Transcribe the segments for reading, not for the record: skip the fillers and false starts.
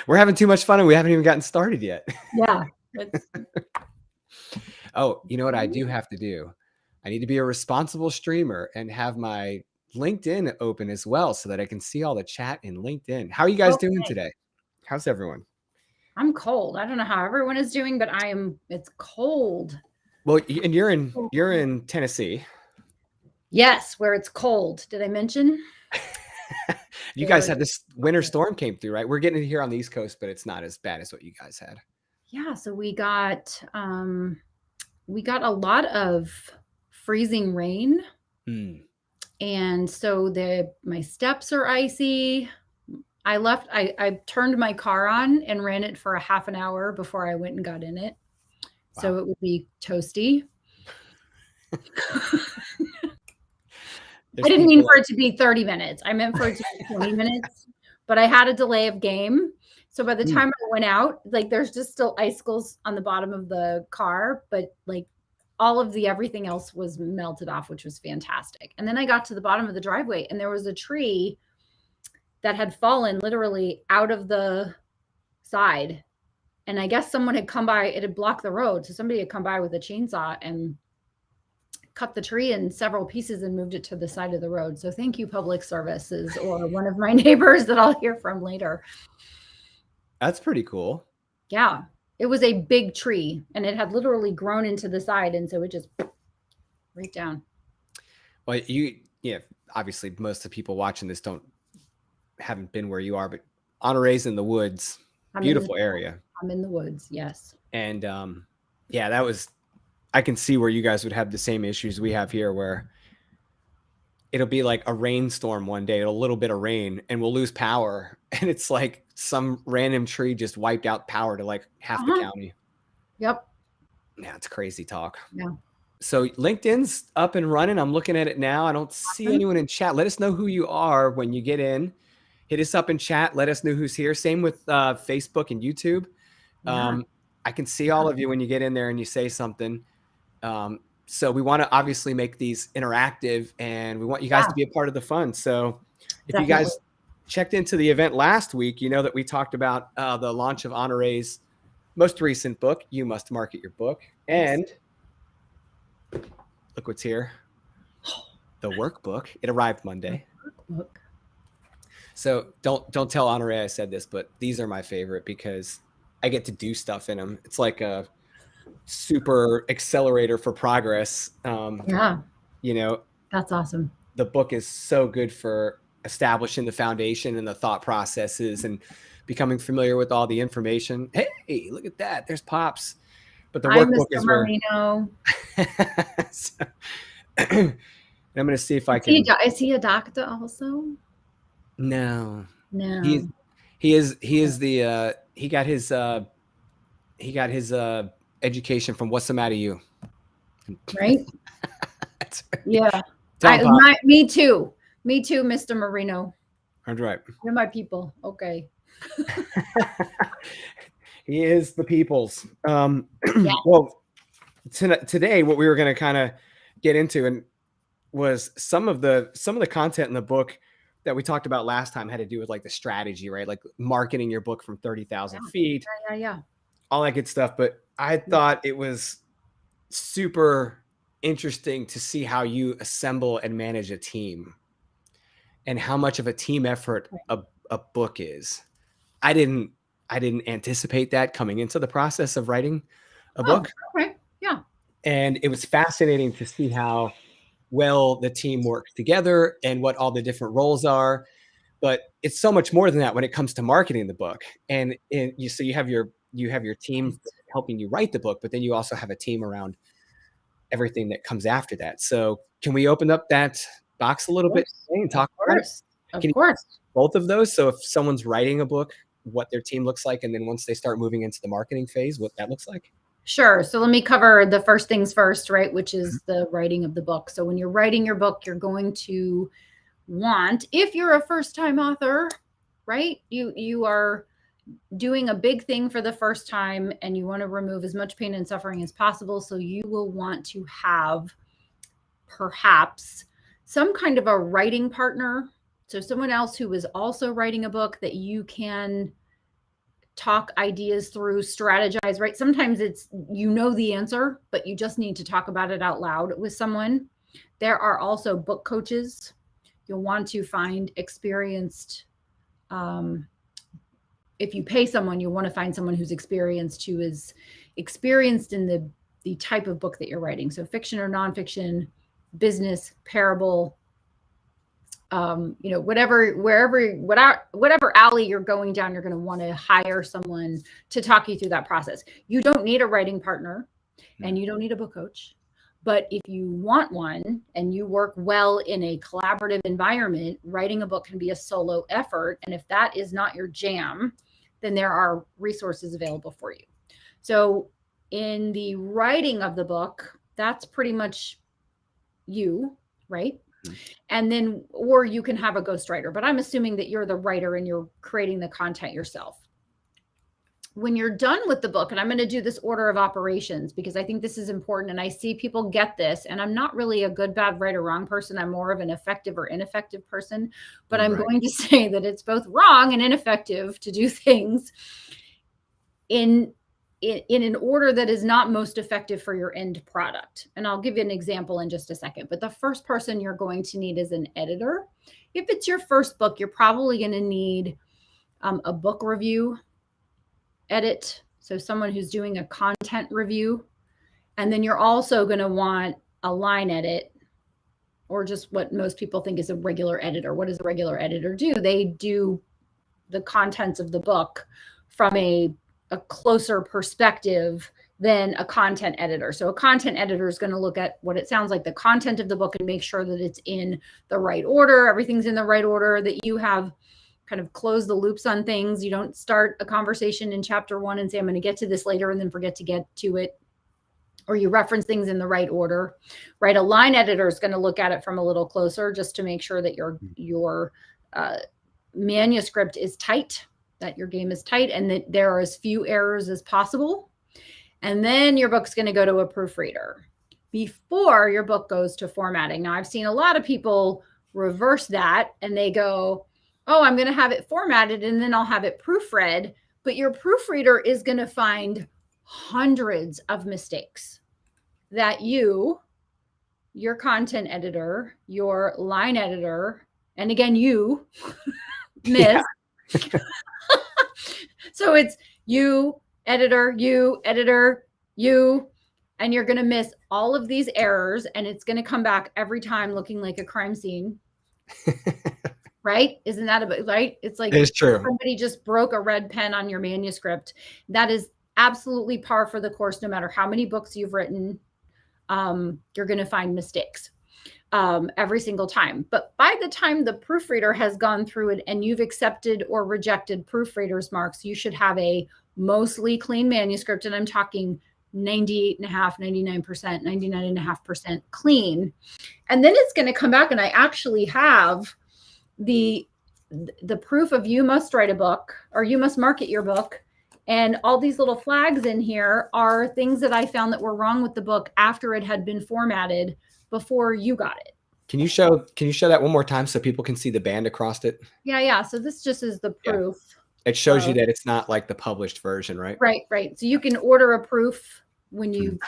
We're having too much fun and we haven't even gotten started yet. Yeah. Oh, you know what I do have to do? I need to be a responsible streamer and have my LinkedIn open as well so that I can see all the chat in LinkedIn. How are you guys doing today? How's everyone? I'm cold. I don't know how everyone is doing, but it's cold. Well, and you're in Tennessee. Yes, where it's cold. Did I mention? You guys had this winter storm came through, right? We're getting it here on the East Coast, but it's not as bad as what you guys had. Yeah, so we got a lot of freezing rain. And so my steps are icy. I turned my car on and ran it for a half an hour before I went and got in it. Wow. So it would be toasty. I didn't mean for it to be 30 minutes. I meant for it to be 20 minutes, but I had a delay of game. So by the time I went out, like there's just still icicles on the bottom of the car, but like all of everything else was melted off, which was fantastic. And then I got to the bottom of the driveway and there was a tree that had fallen literally out of the side. And I guess someone had come by, it had blocked the road. So somebody had come by with a chainsaw and cut the tree in several pieces and moved it to the side of the road. So thank you, public services, or one of my neighbors that I'll hear from later. That's pretty cool. Yeah. It was a big tree and it had literally grown into the side. And so it just right down. Well, obviously most of the people watching this haven't been where you are, but Honoree's in the woods, beautiful area. I'm in the woods. Yes. And yeah, I can see where you guys would have the same issues we have here, where it'll be like a rainstorm one day, a little bit of rain, and we'll lose power. And it's like some random tree just wiped out power to like half the county. Yep. Yeah, it's crazy talk. Yeah. So LinkedIn's up and running. I'm looking at it now. I don't see anyone in chat. Let us know who you are when you get in. Hit us up in chat. Let us know who's here. Same with Facebook and YouTube. Yeah. I can see all of you when you get in there and you say something. So we want to obviously make these interactive and we want you guys to be a part of the fun. So if you guys checked into the event last week, you know that we talked about the launch of Honoree's most recent book, You Must Market Your Book. And look what's here. The workbook. It arrived Monday. So don't tell Honoree I said this, but these are my favorite because I get to do stuff in them. It's like a super accelerator for progress. Yeah. That's awesome. The book is so good for establishing the foundation and the thought processes and becoming familiar with all the information. Hey, look at that. There's Pops. But the workbook is Marino. So, I'm going to see if I can. Is he a doctor also? No. He got his education from What's the Matter You. Right? Yeah. Me too, Mr. Marino. That's right. You're my people. Okay. He is the people's. Well, today what we were going to kind of get into and was some of the content in the book that we talked about last time had to do with like the strategy, right? Like marketing your book from 30,000 feet. Yeah. All that good stuff. But I thought it was super interesting to see how you assemble and manage a team and how much of a team effort a book is. I didn't anticipate that coming into the process of writing a book. Okay. Yeah. And it was fascinating to see how well the team works together and what all the different roles are. But it's so much more than that when it comes to marketing the book. And so you have your team helping you write the book, but then you also have a team around everything that comes after that. So can we open up that box a little bit and talk about it? Of course. Both of those. So if someone's writing a book, what their team looks like, and then once they start moving into the marketing phase, what that looks like. Sure. So let me cover the first things first, right? Which is the writing of the book. So when you're writing your book, you're going to want, if you're a first-time author, right? You are doing a big thing for the first time and you want to remove as much pain and suffering as possible. So you will want to have perhaps some kind of a writing partner. So someone else who is also writing a book that you can talk ideas through, strategize, right? Sometimes it's, you know, the answer, but you just need to talk about it out loud with someone. There are also book coaches. You'll want to find experienced, if you pay someone, you want to find someone who's experienced, who is experienced in the type of book that you're writing. So fiction or nonfiction, business, parable, you know, whatever alley you're going down, you're going to want to hire someone to talk you through that process. You don't need a writing partner and you don't need a book coach. But if you want one and you work well in a collaborative environment, writing a book can be a solo effort. And if that is not your jam, then there are resources available for you. So in the writing of the book, that's pretty much you, right? And then, or you can have a ghostwriter, but I'm assuming that you're the writer and you're creating the content yourself. When you're done with the book, and I'm going to do this order of operations because I think this is important and I see people get this, and I'm not really a good, bad, right, or wrong person. I'm more of an effective or ineffective person, but I'm going to say that it's both wrong and ineffective to do things in an order that is not most effective for your end product. And I'll give you an example in just a second. But the first person you're going to need is an editor. If it's your first book, you're probably going to need a book review edit. So someone who's doing a content review. And then you're also going to want a line edit, or just what most people think is a regular editor. What does a regular editor do? They do the contents of the book from a closer perspective than a content editor. So a content editor is going to look at what it sounds like, the content of the book, and make sure that it's in the right order. Everything's in the right order, that you have kind of closed the loops on things. You don't start a conversation in chapter 1 and say, I'm going to get to this later, and then forget to get to it. Or you reference things in the right order, right? A line editor is going to look at it from a little closer just to make sure that your manuscript is tight, that your game is tight, and that there are as few errors as possible. And then your book's going to go to a proofreader before your book goes to formatting. Now, I've seen a lot of people reverse that, and they go, oh, I'm going to have it formatted and then I'll have it proofread. But your proofreader is going to find hundreds of mistakes that your content editor, your line editor, and again, you miss. Yeah. So it's you, editor, you, and you're going to miss all of these errors, and it's going to come back every time looking like a crime scene. Right? Isn't that right? It's like it's true. Somebody just broke a red pen on your manuscript. That is absolutely par for the course. No matter how many books you've written, you're going to find mistakes every single time. But by the time the proofreader has gone through it and you've accepted or rejected proofreader's marks, you should have a mostly clean manuscript. And I'm talking 98.5%, 99%, 99.5% clean. And then it's going to come back, and I actually have the proof of you must write a book, or you must market your book. And all these little flags in here are things that I found that were wrong with the book after it had been formatted before you got it. Can you show that one more time so people can see the band across it? Yeah. So this just is the proof. Yeah. It shows you that it's not like the published version, right? Right. So you can order a proof when you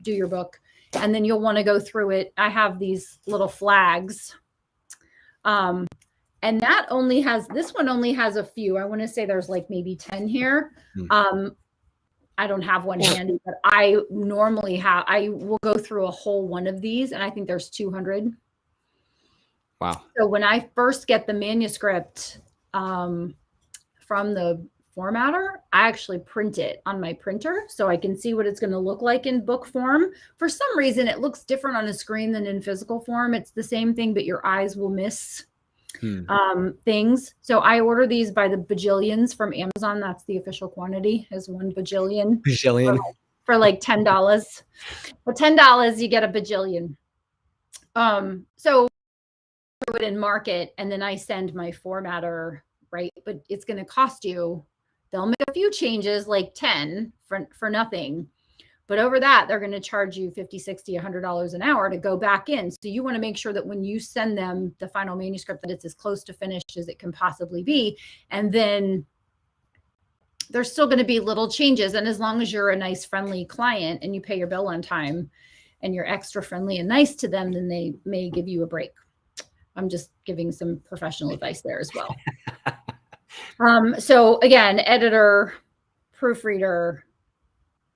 do your book, and then you'll want to go through it. I have these little flags. And this one only has a few. I want to say there's like maybe 10 here. I don't have one handy, but I will go through a whole one of these, and I think there's 200. Wow. So when I first get the manuscript from the formatter, I actually print it on my printer so I can see what it's going to look like in book form. For some reason, it looks different on a screen than in physical form. It's the same thing, but your eyes will miss things. So I order these by the bajillions from Amazon. That's the official quantity, is 1 bajillion. For like $10. For $10, you get a bajillion. So I put it in market, and then I send my formatter, right? But it's going to cost you, they'll make a few changes, like 10 for nothing. But over that, they're going to charge you $50, $60, $100 an hour to go back in. So you want to make sure that when you send them the final manuscript, that it's as close to finished as it can possibly be. And then there's still going to be little changes. And as long as you're a nice, friendly client and you pay your bill on time and you're extra friendly and nice to them, then they may give you a break. I'm just giving some professional advice there as well. So again, editor, proofreader,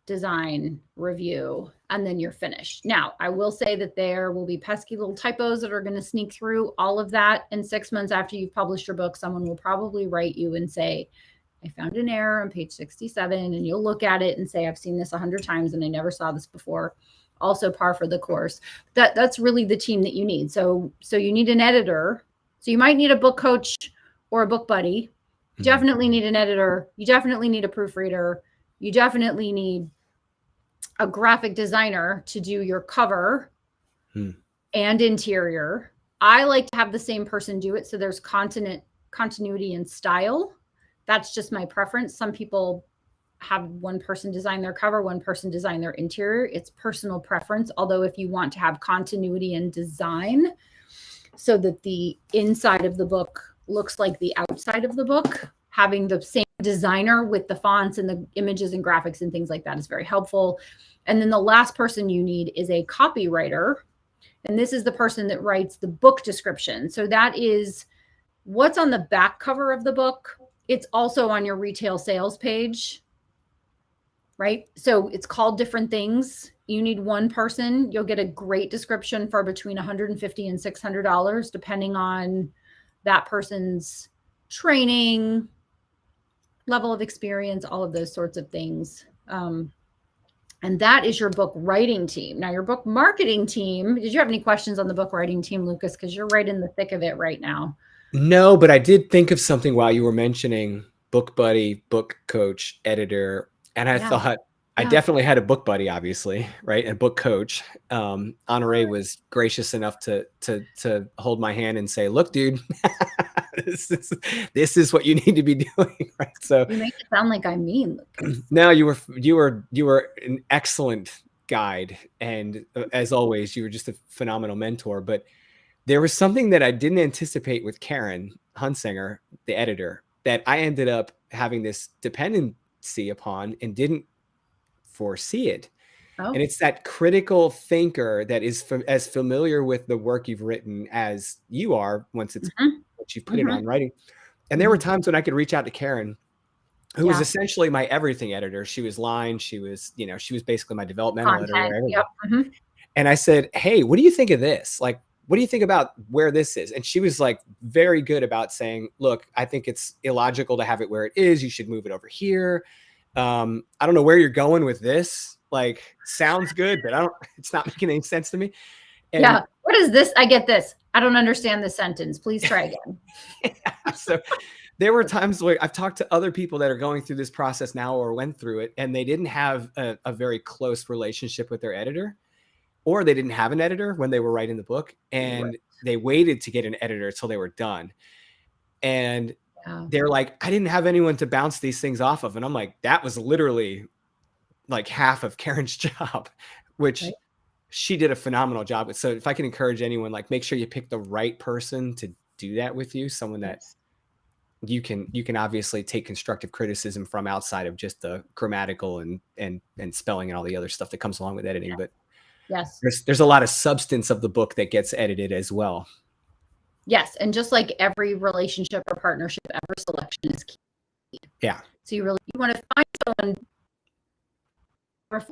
design, review, and then you're finished. Now, I will say that there will be pesky little typos that are going to sneak through all of that. And 6 months after you've published your book, someone will probably write you and say, I found an error on page 67, and you'll look at it and say, I've seen this 100 times and I never saw this before. Also par for the course. That's really the team that you need. So you need an editor. So you might need a book coach or a book buddy. You definitely need an editor. You definitely need a proofreader. You definitely need a graphic designer to do your cover and interior. I like to have the same person do it, so there's continuity and style. That's just my preference. Some people have one person design their cover, one person design their interior. It's personal preference. Although if you want to have continuity and design so that the inside of the book looks like the outside of the book, having the same designer with the fonts and the images and graphics and things like that is very helpful. And then the last person you need is a copywriter. And this is the person that writes the book description. So that is what's on the back cover of the book. It's also on your retail sales page, right? So it's called different things. You need one person. You'll get a great description for between $150 and $600, depending on that person's training, level of experience, all of those sorts of things. And that is your book writing team. Now, your book marketing team, did you have any questions on the book writing team, Lucas? Because you're right in the thick of it right now. No, but I did think of something while you were mentioning book buddy, book coach, editor. And I thought I definitely had a book buddy, obviously, right? And book coach. Honoree was gracious enough to hold my hand and say, look, dude, this is what you need to be doing, right? So you make it sound like I mean, Lucas. No, you were an excellent guide, and as always, you were just a phenomenal mentor. But there was something that I didn't anticipate with Karen Hunsinger, the editor, that I ended up having this dependency upon and didn't foresee it. And it's that critical thinker that is as familiar with the work you've written as you are once it's once you've put it on writing. And there were times when I could reach out to Karen, who was essentially my everything editor. She was line. She was, she was basically my developmental editor. And I said, hey, what do you think of this? Like, what do you think about where this is? And she was like very good about saying, look, I think it's illogical to have it where it is. You should move it over here. I don't know where you're going with this. Like, sounds good, but it's not making any sense to me. And what is this? I get this. I don't understand this sentence. Please try again. So there were times where I've talked to other people that are going through this process now or went through it, and they didn't have a very close relationship with their editor, or they didn't have an editor when they were writing the book, and they waited to get an editor till they were done. And they're like, I didn't have anyone to bounce these things off of. And I'm like, that was literally like half of Karen's job, which she did a phenomenal job with. So if I can encourage anyone, like, make sure you pick the right person to do that with you, someone that you can obviously take constructive criticism from outside of just the grammatical and spelling and all the other stuff that comes along with editing. But there's a lot of substance of the book that gets edited as well. Yes. And just like every relationship or partnership, ever, selection is key. Yeah. So you want to find someone or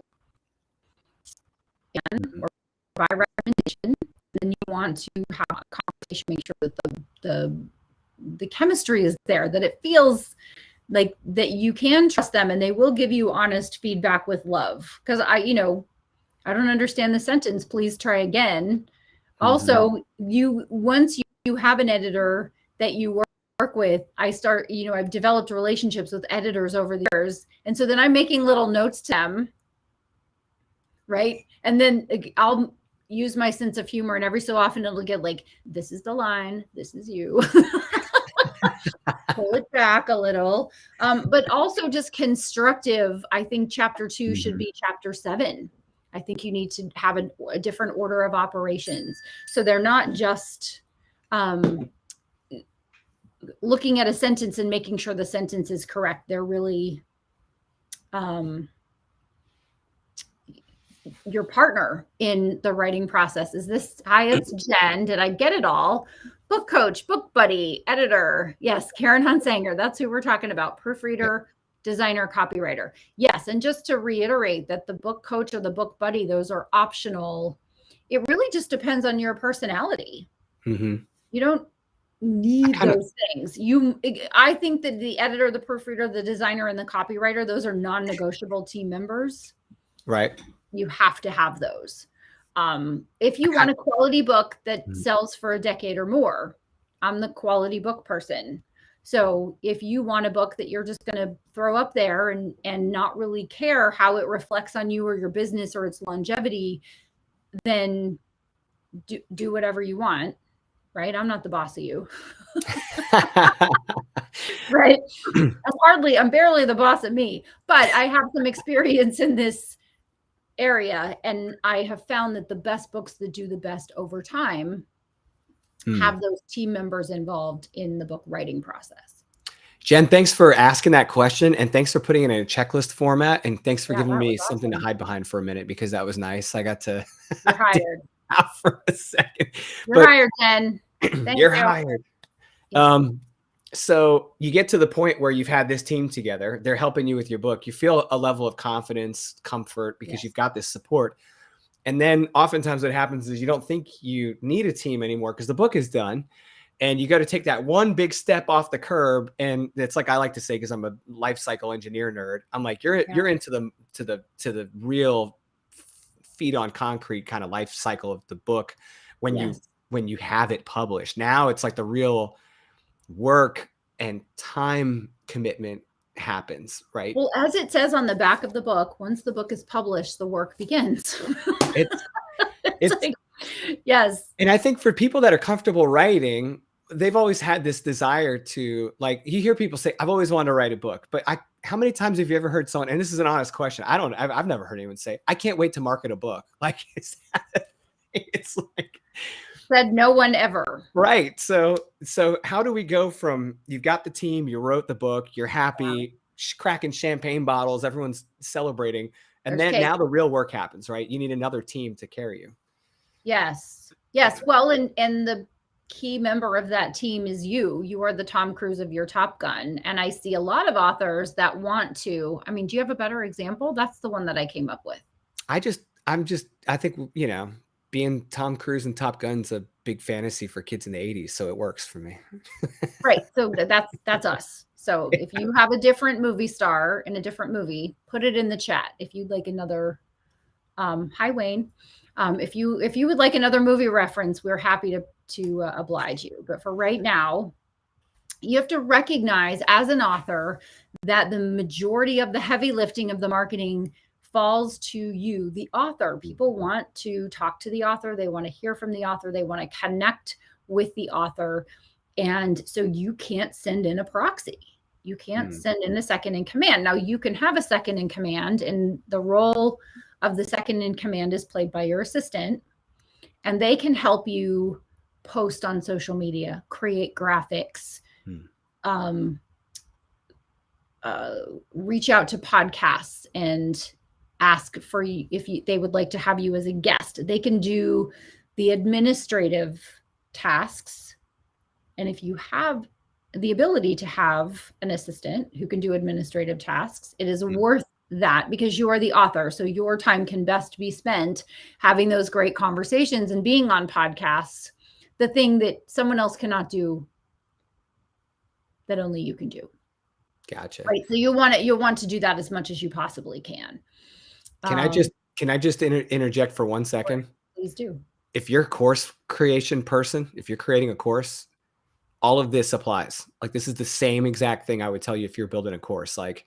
by recommendation, then you want to have a conversation, make sure that the chemistry is there, that it feels like that you can trust them and they will give you honest feedback with love. Because I don't understand the sentence. Please try again. Also, once you have an editor that you work with, I've developed relationships with editors over the years. And so then I'm making little notes to them. Right. And then I'll use my sense of humor, and every so often it'll get like, this is the line, this is you. Pull it back a little. But also just constructive. I think chapter 2 should be chapter 7. I think you need to have a different order of operations. So they're not just looking at a sentence and making sure the sentence is correct. They're really your partner in the writing process. Is this, hi, it's Jen. Did I get it all? Book coach, book buddy, editor. Yes, Karen Hunsanger. That's who we're talking about. Proofreader, designer, copywriter. Yes. And just to reiterate that the book coach or the book buddy, those are optional. It really just depends on your personality. You don't need those things. I think that the editor, the proofreader, the designer, and the copywriter, those are non-negotiable team members. Right. You have to have those. If you want a quality book that sells for a decade or more, I'm the quality book person. So if you want a book that you're just going to throw up there and not really care how it reflects on you or your business or its longevity, then do whatever you want. Right? I'm not the boss of you. Right? I'm barely the boss of me, but I have some experience in this area, and I have found that the best books that do the best over time have those team members involved in the book writing process. Jen, thanks for asking that question, and thanks for putting it in a checklist format, and thanks for giving me something to hide behind for a minute, because that was nice. I got to You're hired for a second. You're hired, Jen. You're hired. Yeah. So you get to the point where you've had this team together. They're helping you with your book. You feel a level of confidence, comfort, because you've got this support. And then oftentimes what happens is you don't think you need a team anymore because the book is done. And you got to take that one big step off the curb. And it's like I like to say, because I'm a life cycle engineer nerd, I'm like, you're into the real feet on concrete kind of life cycle of the book when you have it published. Now it's like the real work and time commitment happens, right? Well, as it says on the back of the book, once the book is published, the work begins. It's like, yes. And I think for people that are comfortable writing, they've always had this desire to, like, you hear people say, I've always wanted to write a book, but how many times have you ever heard someone, and this is an honest question, I've never heard anyone say, I can't wait to market a book. Like, it's like, said no one ever. Right. So how do we go from, you've got the team, you wrote the book, you're happy, cracking champagne bottles, everyone's celebrating. And then now the real work happens, right? You need another team to carry you. Yes. Yes. Well, and the key member of that team is you. You are the Tom Cruise of your Top Gun. And I see a lot of authors that want to, I mean, do you have a better example? That's the one that I came up with. I think, being Tom Cruise and Top Gun's a big fantasy for kids in the 80s. So it works for me. Right. So that's us. So if you have a different movie star in a different movie, put it in the chat. If you'd like another, hi, Wayne. If you would like another movie reference, we're happy to oblige you. But for right now, you have to recognize as an author that the majority of the heavy lifting of the marketing falls to you, the author. People want to talk to the author. They want to hear from the author. They want to connect with the author. And so you can't send in a proxy. You can't send in a second in command. Now you can have a second in command, and the role of the second in command is played by your assistant, and they can help you post on social media, create graphics, reach out to podcasts and ask for you if they would like to have you as a guest. They can do the administrative tasks. And if you have the ability to have an assistant who can do administrative tasks, it is worth that, because you are the author. So your time can best be spent having those great conversations and being on podcasts, the thing that someone else cannot do that only you can do. Gotcha. Right. So you'll want to do that as much as you possibly can. Can I just interject for 1 second? Please do. If you're a course creation person, if you're creating a course, all of this applies. Like, this is the same exact thing I would tell you if you're building a course. Like,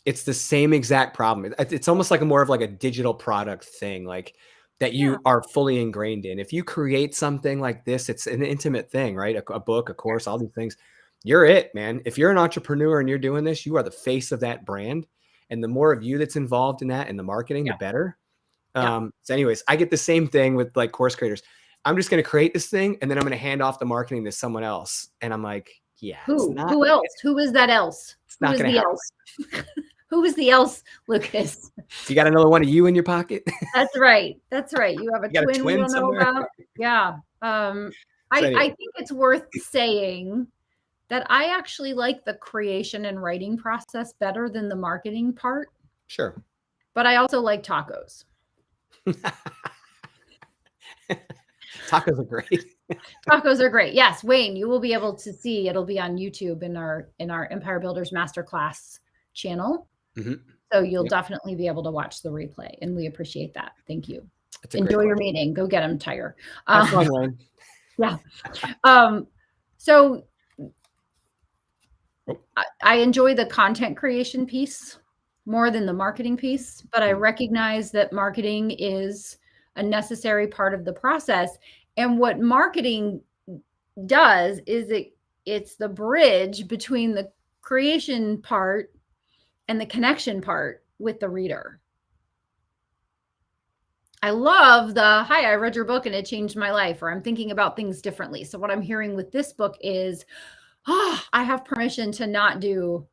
it's the same exact problem. It's almost like more of like a digital product thing, like that you are fully ingrained in. If you create something like this, it's an intimate thing, right? A book, a course, all these things. You're it, man. If you're an entrepreneur and you're doing this, you are the face of that brand. And the more of you that's involved in that and the marketing, the better. So anyways, I get the same thing with like course creators. I'm just going to create this thing, and then I'm going to hand off the marketing to someone else. And I'm like, who else? Who is that else? It's not going to happen. Who was the else, Lucas? You got another one of you in your pocket? That's right. That's right. You have a You got a twin we twin don't know somewhere? about. Yeah. So I anyway, think it's worth saying that I actually like the creation and writing process better than the marketing part. sure. But I also like tacos. Tacos are great. Tacos are great. Yes, Wayne, you will be able to see. It'll be on YouTube in our Empire Builders Masterclass channel. Mm-hmm. So you'll Yep. definitely be able to watch the replay, and we appreciate that. Thank you. Enjoy your meeting. Go get them, Tiger. Have fun, Wayne. Yeah. So I enjoy the content creation piece more than the marketing piece, but I recognize that marketing is a necessary part of the process. And what marketing does is it's the bridge between the creation part and the connection part with the reader. I love the, hi, I read your book and it changed my life, or I'm thinking about things differently. So what I'm hearing with this book is, I have permission to not do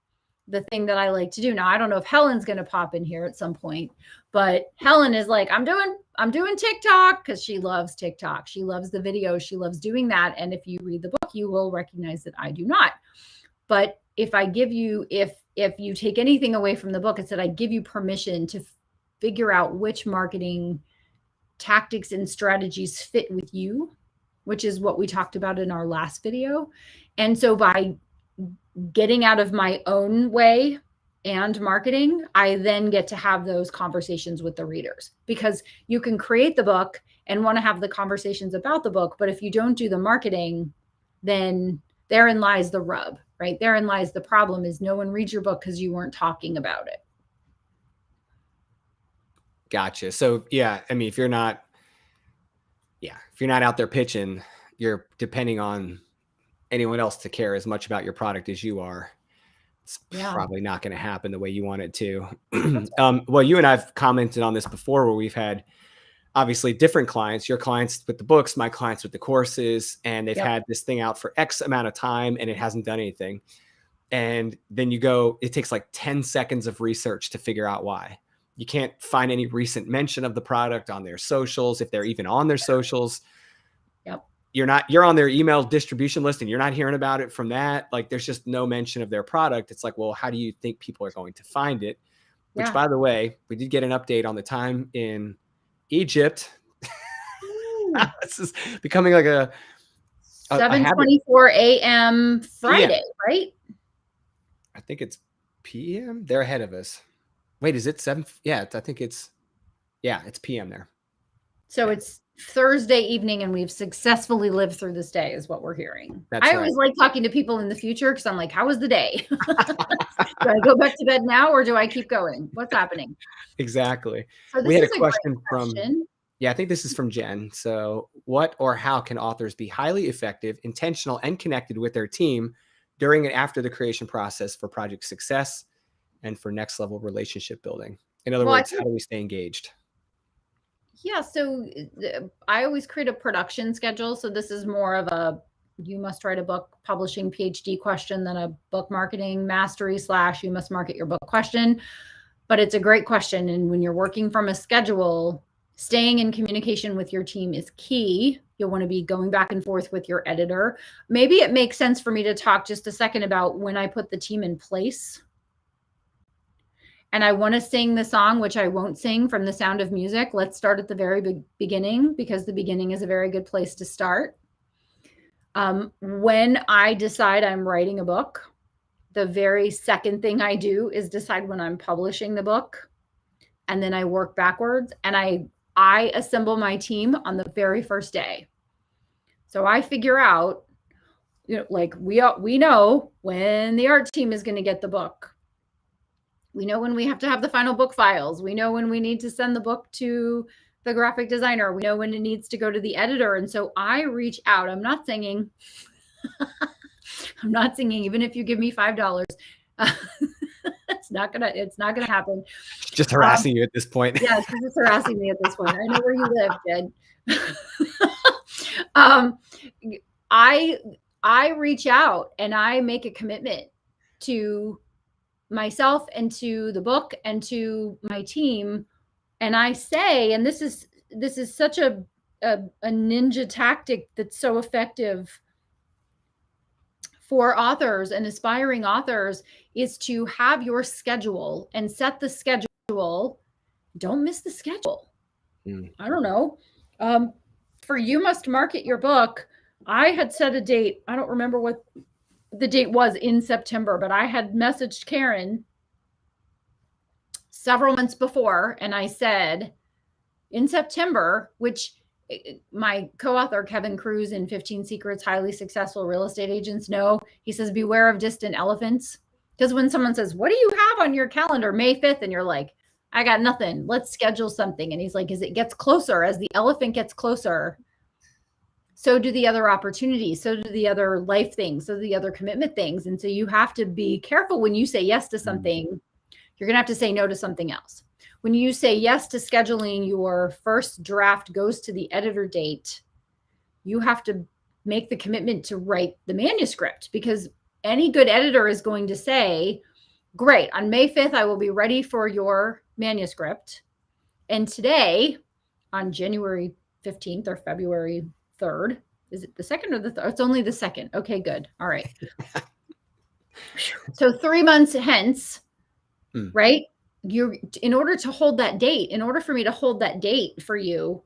the thing that I like to do. Now, I don't know if Helen's going to pop in here at some point, but Helen is like, I'm doing TikTok, because she loves TikTok. She loves the videos. She loves doing that. And if you read the book, you will recognize that I do not. But if I give you, if you take anything away from the book, it's that I give you permission to figure out which marketing tactics and strategies fit with you, which is what we talked about in our last video. And so by getting out of my own way and marketing, I then get to have those conversations with the readers, because you can create the book and want to have the conversations about the book. But if you don't do the marketing, then therein lies the rub, right? Therein lies the problem, is no one reads your book because you weren't talking about it. Gotcha. So yeah, I mean, if you're not out there pitching, you're depending on anyone else to care as much about your product as you are. It's probably not going to happen the way you want it to. Well, you and I've commented on this before, where we've had obviously different clients, your clients with the books, my clients with the courses, and they've had this thing out for X amount of time and it hasn't done anything. And then it takes like 10 seconds of research to figure out why. You can't find any recent mention of the product on their socials, if they're even on their socials. You're on their email distribution list and you're not hearing about it from that. Like, there's just no mention of their product. It's like, well, how do you think people are going to find it? Which, by the way, we did get an update on the time in Egypt. This is becoming like a 7:24 a.m. Friday, right? I think it's PM. They're ahead of us. Wait, is it 7? Yeah, I think it's PM there. So it's Thursday evening and we've successfully lived through this day, is what we're hearing. That's I always like talking to people in the future, because I'm like, how was the day? Do I go back to bed now, or do I keep going? What's happening? Exactly. So we had a question from, I think this is from Jen. So what or how can authors be highly effective, intentional, and connected with their team during and after the creation process for project success and for next level relationship building? In other words, how do we stay engaged? Yeah, so I always create a production schedule. So this is more of a, you must write a book publishing PhD question than a book marketing mastery / you must market your book question. But it's a great question. And when you're working from a schedule, staying in communication with your team is key. You'll want to be going back and forth with your editor. Maybe it makes sense for me to talk just a second about when I put the team in place. And I want to sing the song, which I won't sing, from The Sound of Music. Let's start at the very beginning, because the beginning is a very good place to start. When I decide I'm writing a book, the very second thing I do is decide when I'm publishing the book. And then I work backwards, and I assemble my team on the very first day. So I figure out, like we know when the art team is going to get the book. We know when we have to have the final book files. We know when we need to send the book to the graphic designer. We know when it needs to go to the editor. And so I reach out. I'm not singing. I'm not singing, even if you give me $5. It's not gonna happen. Just harassing you at this point. Yeah, she's just harassing me at this point. I know where you live, Jen. I reach out and I make a commitment to myself and to the book and to my team, and I say, and this is such a ninja tactic that's so effective for authors and aspiring authors, is to have your schedule and set the schedule. Don't miss the schedule. I don't know. For You Must Market Your Book, I had set a date. I don't remember what the date was in September, but I had messaged Karen several months before, and I said, in September, which my co-author Kevin Cruz in 15 Secrets Highly Successful Real Estate Agents know, he says, beware of distant elephants. Because when someone says, what do you have on your calendar, May 5th? And you're like, I got nothing. Let's schedule something. And he's like, as it gets closer, as the elephant gets closer, so do the other opportunities. So do the other life things. So do the other commitment things. And so you have to be careful when you say yes to something, you're going to have to say no to something else. When you say yes to scheduling your first draft goes to the editor date, you have to make the commitment to write the manuscript, because any good editor is going to say, great, on May 5th, I will be ready for your manuscript. And today, on January 15th or February 3rd, is it the 2nd or the 3rd? It's only the 2nd. Okay, good. All right. So 3 months hence, right? In order to hold that date, in order for me to hold that date for you,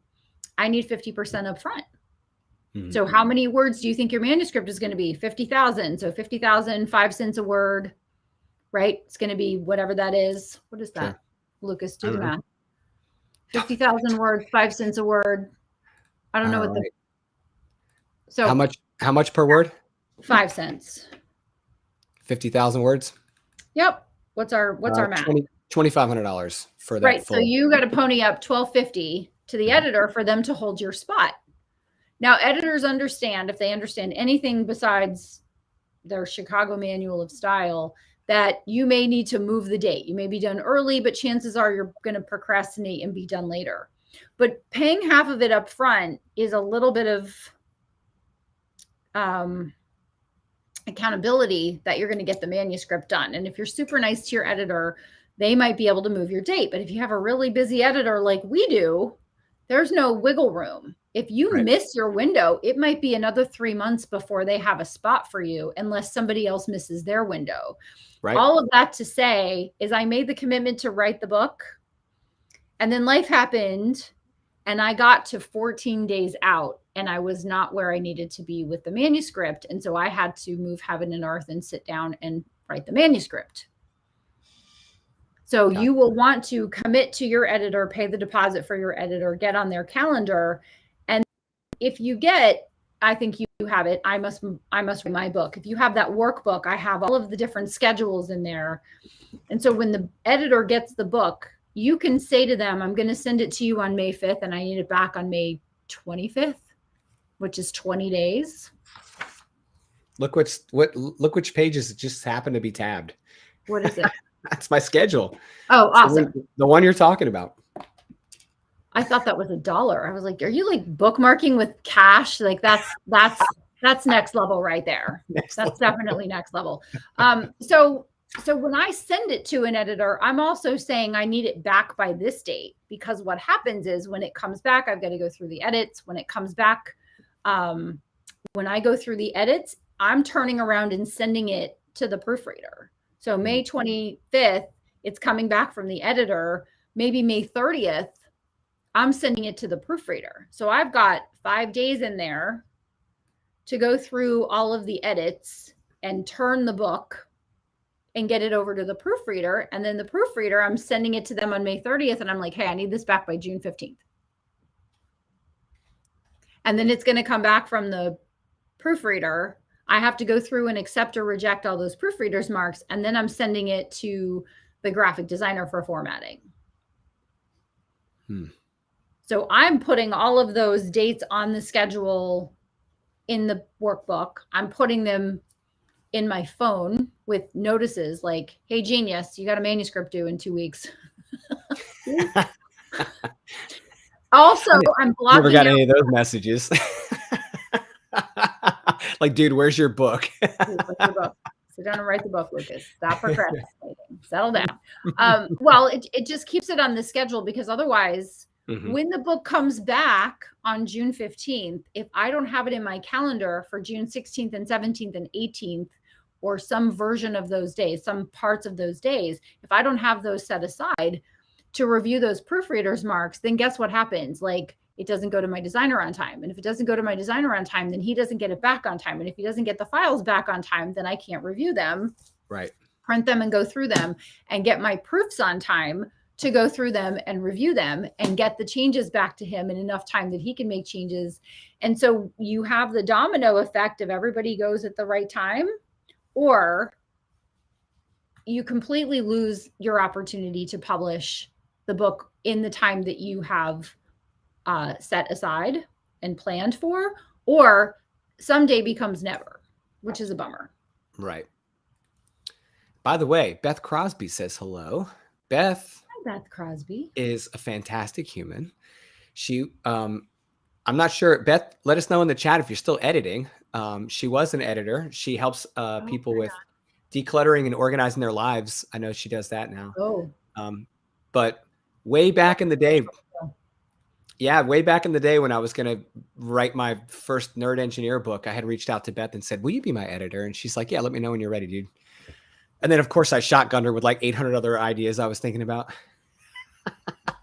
I need 50% up front. So how many words do you think your manuscript is going to be? 50,000. So 50,000, 5 cents a word, right? It's going to be whatever that is. What is that? Sure. Lucas, do the math. 50,000 words, 5 cents a word. I don't know what the. So how much per word? 5 cents. 50,000 words. Yep. What's our math? $2,500 for that. Right. So you got to pony up $1,250 to the editor for them to hold your spot. Now, editors understand, if they understand anything besides their Chicago Manual of Style, that you may need to move the date. You may be done early, but chances are you're going to procrastinate and be done later. But paying half of it up front is a little bit of accountability that you're going to get the manuscript done. And if you're super nice to your editor, they might be able to move your date. But if you have a really busy editor like we do, there's no wiggle room. If you miss your window, it might be another 3 months before they have a spot for you, unless somebody else misses their window. Right. All of that to say is I made the commitment to write the book, and then life happened, and I got to 14 days out, and I was not where I needed to be with the manuscript. And so I had to move heaven and earth and sit down and write the manuscript. So you will want to commit to your editor, pay the deposit for your editor, get on their calendar. And if you get, I think you have it, I must read my book. If you have that workbook, I have all of the different schedules in there. And so when the editor gets the book, you can say to them, I'm going to send it to you on May 5th, and I need it back on May 25th, which is 20 days. Look which pages just happen to be tabbed. What is it? That's my schedule. Oh, awesome. The one you're talking about. I thought that was $1. I was like, are you like bookmarking with cash? Like that's next level right there. That's definitely next level. So when I send it to an editor, I'm also saying I need it back by this date, because what happens is when it comes back, I've got to go through the edits. When it comes back, when I go through the edits, I'm turning around and sending it to the proofreader. So May 25th, it's coming back from the editor. Maybe May 30th, I'm sending it to the proofreader. So I've got 5 days in there to go through all of the edits and turn the book and get it over to the proofreader. And then the proofreader, I'm sending it to them on May 30th. And I'm like, hey, I need this back by June 15th. And then it's going to come back from the proofreader. I have to go through and accept or reject all those proofreaders' marks. And then I'm sending it to the graphic designer for formatting. So I'm putting all of those dates on the schedule in the workbook. I'm putting them in my phone with notices like, hey, genius, you got a manuscript due in 2 weeks. Also, I'm blocking. Never got any of those messages. Like, dude, where's your book? Where's your book? Sit down and write the book, Lucas. Stop procrastinating. Settle down. Well, it just keeps it on the schedule, because otherwise, when the book comes back on June 15th, if I don't have it in my calendar for June 16th and 17th and 18th, or some version of those days, some parts of those days, if I don't have those set aside to review those proofreaders marks, then guess what happens? Like, it doesn't go to my designer on time. And if it doesn't go to my designer on time, then he doesn't get it back on time. And if he doesn't get the files back on time, then I can't review them, right, print them and go through them and get my proofs on time to go through them and review them and get the changes back to him in enough time that he can make changes. And so you have the domino effect of everybody goes at the right time, or you completely lose your opportunity to publish the book in the time that you have set aside and planned for, or someday becomes never, which is a bummer. Right. By the way, Beth Crosby says hello. Beth. Hi, Beth Crosby is a fantastic human. She, I'm not sure. Beth, let us know in the chat if you're still editing. She was an editor. She helps people with decluttering and organizing their lives. I know she does that now. But way back in the day, way back in the day when I was going to write my first Nerd Engineer book, I had reached out to Beth and said, will you be my editor? And she's like, yeah, let me know when you're ready, dude. And then, of course, I shotgunned her with like 800 other ideas I was thinking about.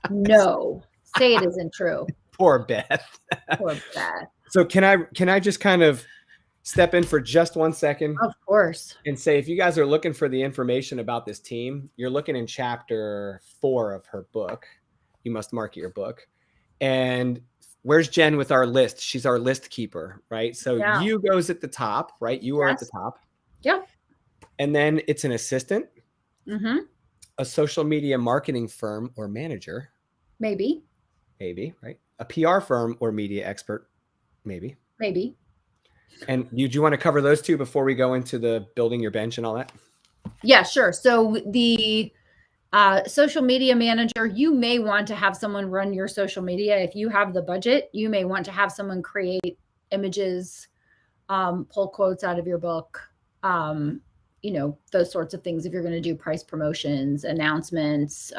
No, say it isn't true. Poor Beth. Poor Beth. So can I just kind of step in for just 1 second? Of course. And say, if you guys are looking for the information about this team, you're looking in chapter 4 of her book. You must market your book. And where's Jen with our list? She's our list keeper, right? So you goes at the top, right? You are at the top. Yeah. And then it's an assistant, a social media marketing firm or manager. Maybe, right? A PR firm or media expert. Maybe. And do you want to cover those two before we go into the building your bench and all that? Yeah, sure. So the social media manager, you may want to have someone run your social media. If you have the budget, you may want to have someone create images, pull quotes out of your book, those sorts of things. If you're going to do price promotions, announcements,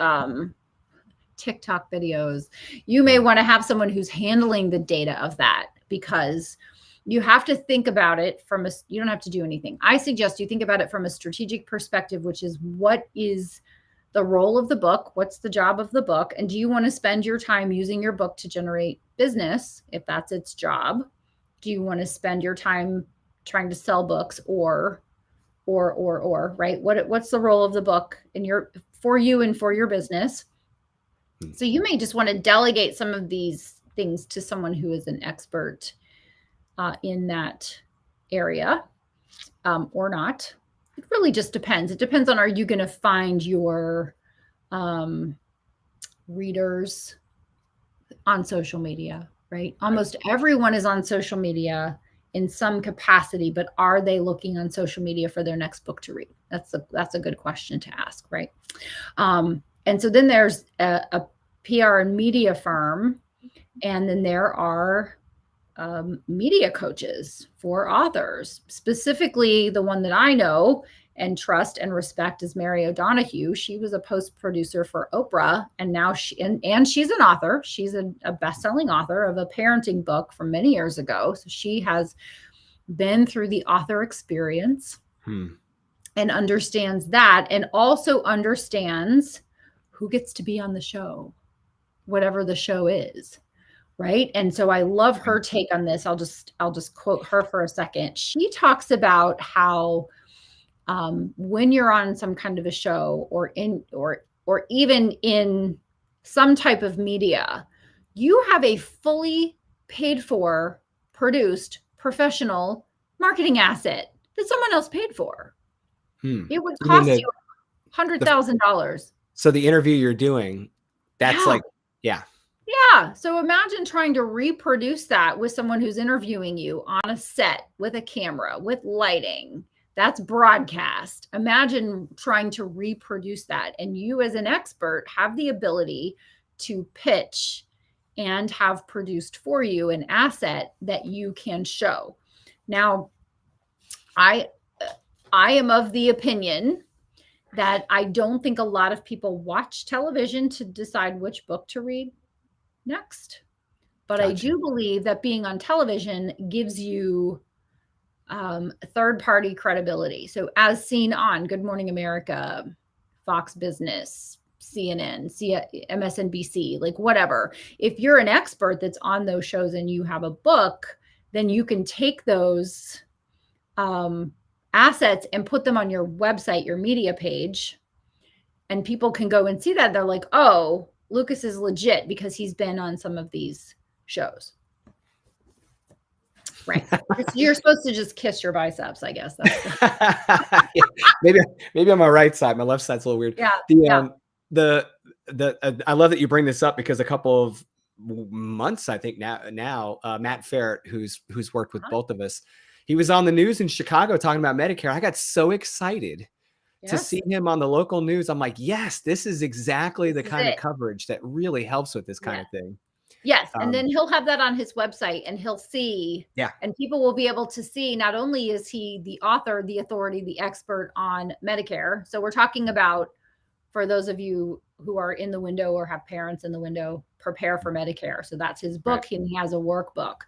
TikTok videos, you may want to have someone who's handling the data of that, because you have to think about it you don't have to do anything. I suggest you think about it from a strategic perspective, which is, what is the role of the book? What's the job of the book? And do you want to spend your time using your book to generate business, if that's its job? Do you want to spend your time trying to sell books or, right? What's the role of the book for you and for your business? So you may just want to delegate some of these things to someone who is an expert in that area, or not. It really just depends. It depends on, are you going to find your readers on social media, right? Almost everyone is on social media in some capacity, but are they looking on social media for their next book to read? That's a good question to ask, right? And so then there's a PR and media firm, and then there are media coaches for authors. Specifically, the one that I know and trust and respect is Mary O'Donoghue. She was a post producer for Oprah, and now she's an author. She's a best-selling author of a parenting book from many years ago. So she has been through the author experience and understands that, and also understands who gets to be on the show, whatever the show is. Right. And so I love her take on this. I'll just quote her for a second. She talks about how when you're on some kind of a show, or even in some type of media, you have a fully paid for, produced, professional marketing asset that someone else paid for. It would cost you $100,000. So the interview you're doing, that's Yeah. So imagine trying to reproduce that with someone who's interviewing you on a set with a camera, with lighting. That's broadcast. Imagine trying to reproduce that. And you, as an expert, have the ability to pitch and have produced for you an asset that you can show. Now, I am of the opinion that I don't think a lot of people watch television to decide which book to read next. But I do believe that being on television gives you third-party credibility. So as seen on Good Morning America, Fox Business, CNN, MSNBC, like whatever. If you're an expert that's on those shows and you have a book, then you can take those assets and put them on your website, your media page, and people can go and see that. They're like, oh, Lucas is legit because he's been on some of these shows. Right. You're supposed to just kiss your biceps, I guess. Yeah, maybe on my right side. My left side's a little weird. Yeah. I love that you bring this up because a couple of months, I think now, Matt Ferret, who's worked with both of us, he was on the news in Chicago talking about Medicare. I got so excited to see him on the local news. I'm like, yes, this is exactly the kind of coverage that really helps with this kind of thing. Yes. And then he'll have that on his website and he'll see, and people will be able to see, not only is he the author, the authority, the expert on Medicare. So we're talking about, for those of you who are in the window or have parents in the window, Prepare for Medicare. So that's his book, and he has a workbook.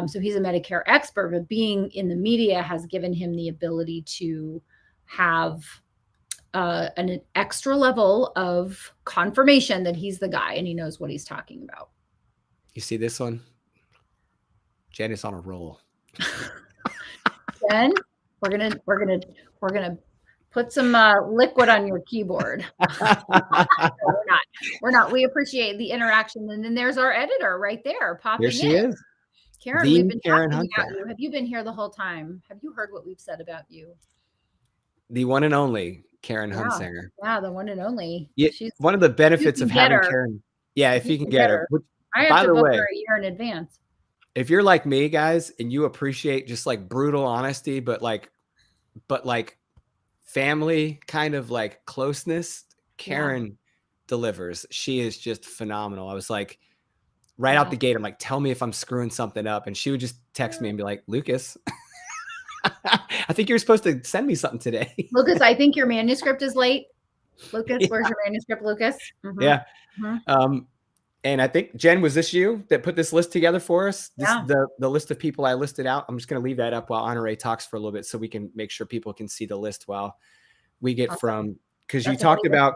So he's a Medicare expert, but being in the media has given him the ability to have an extra level of confirmation that he's the guy and he knows what he's talking about. You see this one? Jen is on a roll. Jen, we're gonna put some liquid on your keyboard. We're not. We appreciate the interaction. And then there's our editor right there popping in. Here she is. Karen, we've been talking about you. Have you been here the whole time? Have you heard what we've said about you? The one and only Karen Hunsinger. Yeah, the one and only. Yeah, one of the benefits of having Karen. Yeah, if you can get her. I have to book her a year in advance. If you're like me, guys, and you appreciate just like brutal honesty, but like family kind of like closeness, Karen delivers. She is just phenomenal. I was like, right out the gate, I'm like, tell me if I'm screwing something up. And she would just text me and be like, Lucas, I think you're supposed to send me something today. Lucas, I think your manuscript is late. Lucas, where's your manuscript, Lucas? Yeah. And I think, Jen, was this you that put this list together for us? The list of people I listed out. I'm just going to leave that up while Honoree talks for a little bit so we can make sure people can see the list while we get from, because you talked about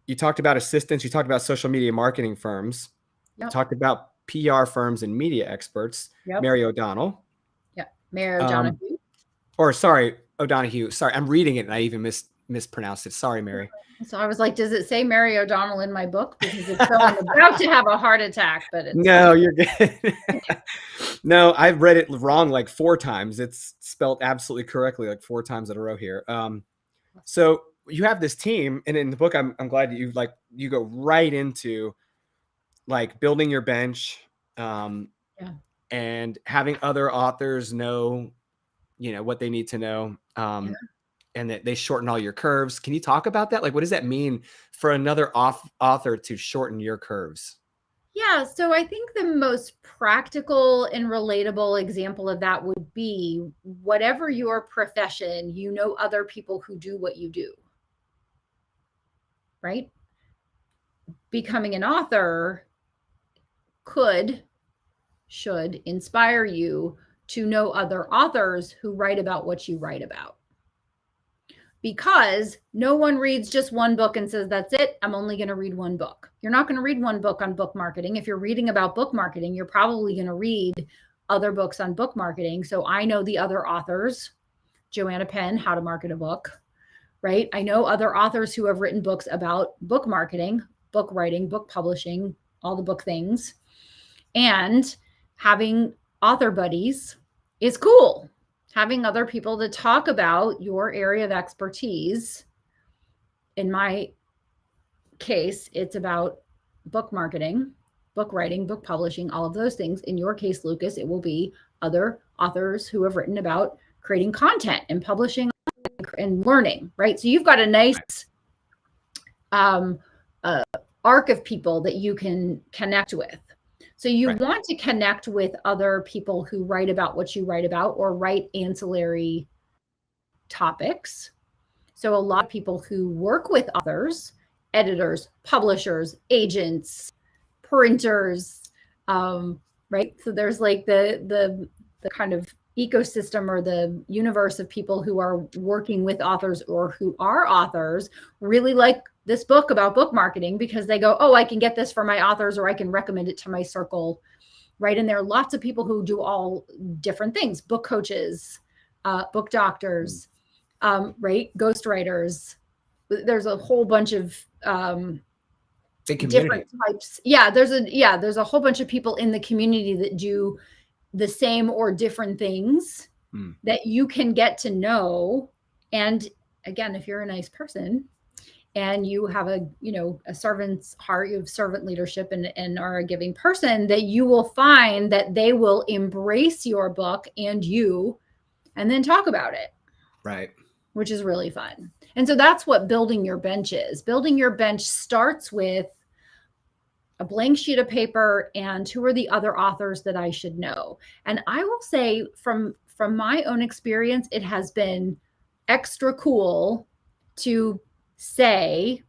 assistants, you talked about social media marketing firms, you talked about PR firms and media experts, Mary O'Donnell. Yeah, Mary O'Donoghue. O'Donoghue. Sorry, I'm reading it and I even mispronounced it. Sorry, Mary. So I was like, does it say Mary O'Donnell in my book? Because it's I'm about to have a heart attack, but it's no, you're good. No, I've read it wrong like 4 times. It's spelled absolutely correctly like 4 times in a row here. So you have this team, and in the book, I'm glad that you go right into like building your bench, and having other authors know, what they need to know. And that they shorten all your curves. Can you talk about that? Like, what does that mean for another author to shorten your curves? Yeah. So I think the most practical and relatable example of that would be whatever your profession, other people who do what you do, right? Becoming an author should inspire you to know other authors who write about what you write about. Because no one reads just one book and says, that's it, I'm only going to read one book. You're not going to read one book on book marketing. If you're reading about book marketing, you're probably going to read other books on book marketing. So I know the other authors, Joanna Penn, How to Market a Book, right? I know other authors who have written books about book marketing, book writing, book publishing, all the book things. And having author buddies is cool. Having other people to talk about your area of expertise. In my case, it's about book marketing, book writing, book publishing, all of those things. In your case, Lucas, it will be other authors who have written about creating content and publishing and learning, right? So you've got a nice arc of people that you can connect with. So you want to connect with other people who write about what you write about or write ancillary topics. So a lot of people who work with authors, editors, publishers, agents, printers, right? So there's like the kind of ecosystem or the universe of people who are working with authors or who are authors really like this book about book marketing because they go, oh, I can get this for my authors or I can recommend it to my circle, right? And there are lots of people who do all different things, book coaches, book doctors, right? Ghostwriters. There's a whole bunch of different types. Yeah, there's a whole bunch of people in the community that do the same or different things that you can get to know. And again, if you're a nice person and you have a servant's heart, you have servant leadership and are a giving person, that you will find that they will embrace your book and you, and then talk about it. Right. Which is really fun. And so that's what building your bench is. Building your bench starts with a blank sheet of paper and who are the other authors that I should know. And I will say from my own experience, it has been extra cool to say,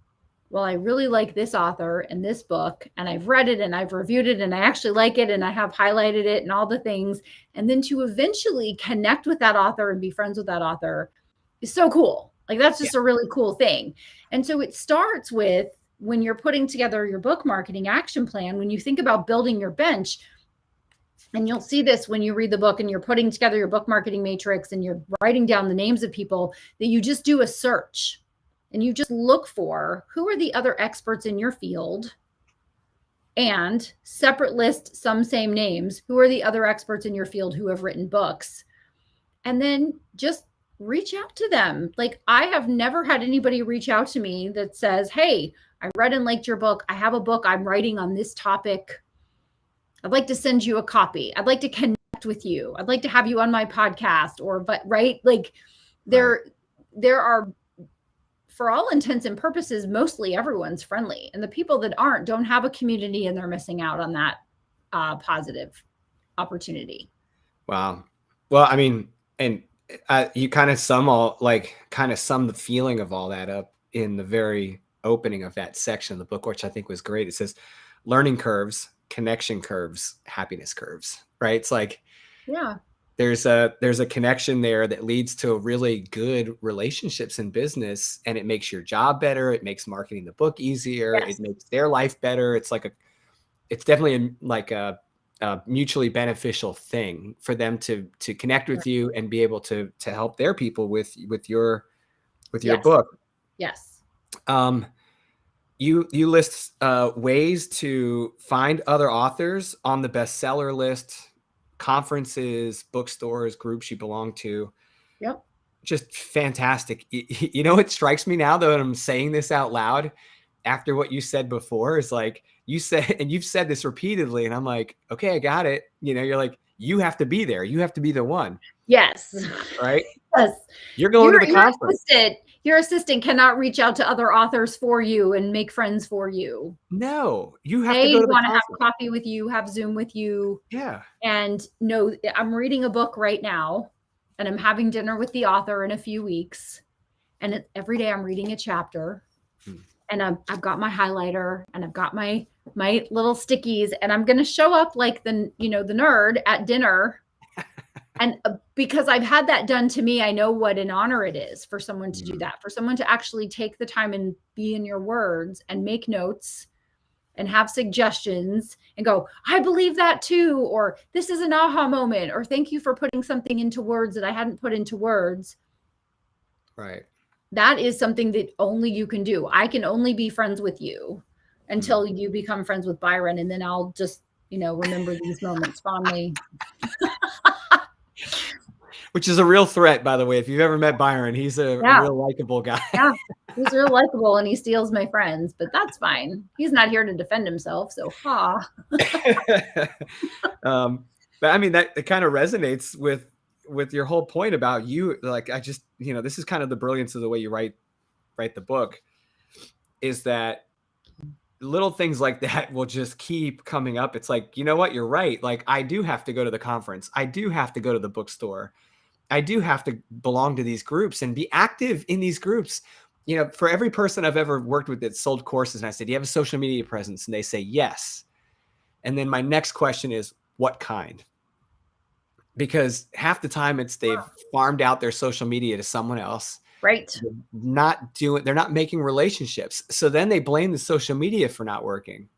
well, I really like this author and this book, and I've read it and I've reviewed it and I actually like it and I have highlighted it and all the things. And then to eventually connect with that author and be friends with that author is so cool. Like that's just a really cool thing. And so it starts with when you're putting together your book marketing action plan, when you think about building your bench, and you'll see this when you read the book and you're putting together your book marketing matrix and you're writing down the names of people, that you just do a search and you just look for who are the other experts in your field, and separate list, some same names, who are the other experts in your field who have written books, and then just reach out to them. Like I have never had anybody reach out to me that says, hey, I read and liked your book. I have a book I'm writing on this topic. I'd like to send you a copy. I'd like to connect with you. I'd like to have you on my podcast right? Like there are, for all intents and purposes, mostly everyone's friendly. And the people that aren't don't have a community and they're missing out on that positive opportunity. Wow. Well, I mean, and you kind of sum the feeling of all that up in the very opening of that section of the book, which I think was great. It says learning curves, connection curves, happiness curves, right? It's like, yeah, there's a connection there that leads to really good relationships in business, and it makes your job better. It makes marketing the book easier. Yes. It makes their life better. It's definitely a mutually beneficial thing for them to connect with you and be able to help their people with your book. Yes. You list ways to find other authors on the bestseller list, conferences, bookstores, groups you belong to. Yep. Just fantastic. You know, it strikes me now that I'm saying this out loud after what you said before is like, you said, and you've said this repeatedly, and I'm like, okay, I got it. You know, you're like, you have to be there. You have to be the one. Yes. Right? Yes. You're going to the conference. Your assistant cannot reach out to other authors for you and make friends for you. No, you have to go to the want to conference. have coffee with you, have Zoom with you. Yeah. And no, I'm reading a book right now and I'm having dinner with the author in a few weeks. And every day I'm reading a chapter and I've got my highlighter and I've got my little stickies, and I'm going to show up like the nerd at dinner. And because I've had that done to me, I know what an honor it is for someone to do that, for someone to actually take the time and be in your words and make notes and have suggestions and go, I believe that too, or this is an aha moment, or thank you for putting something into words that I hadn't put into words. Right. That is something that only you can do. I can only be friends with you until you become friends with Byron, and then I'll just, remember these moments fondly. Which is a real threat, by the way. If you've ever met Byron, he's a real likable guy. Yeah, he's real likable and he steals my friends, but that's fine. He's not here to defend himself, so But I mean, it kind of resonates with your whole point about you. Like, this is kind of the brilliance of the way you write the book, is that little things like that will just keep coming up. It's like, you know what? You're right. Like, I do have to go to the conference. I do have to go to the bookstore. I do have to belong to these groups and be active in these groups. You know, for every person I've ever worked with that sold courses, and I said, do you have a social media presence? And they say, yes. And then my next question is, what kind? Because half the time they've farmed out their social media to someone else. Right. They're not making relationships. So then they blame the social media for not working.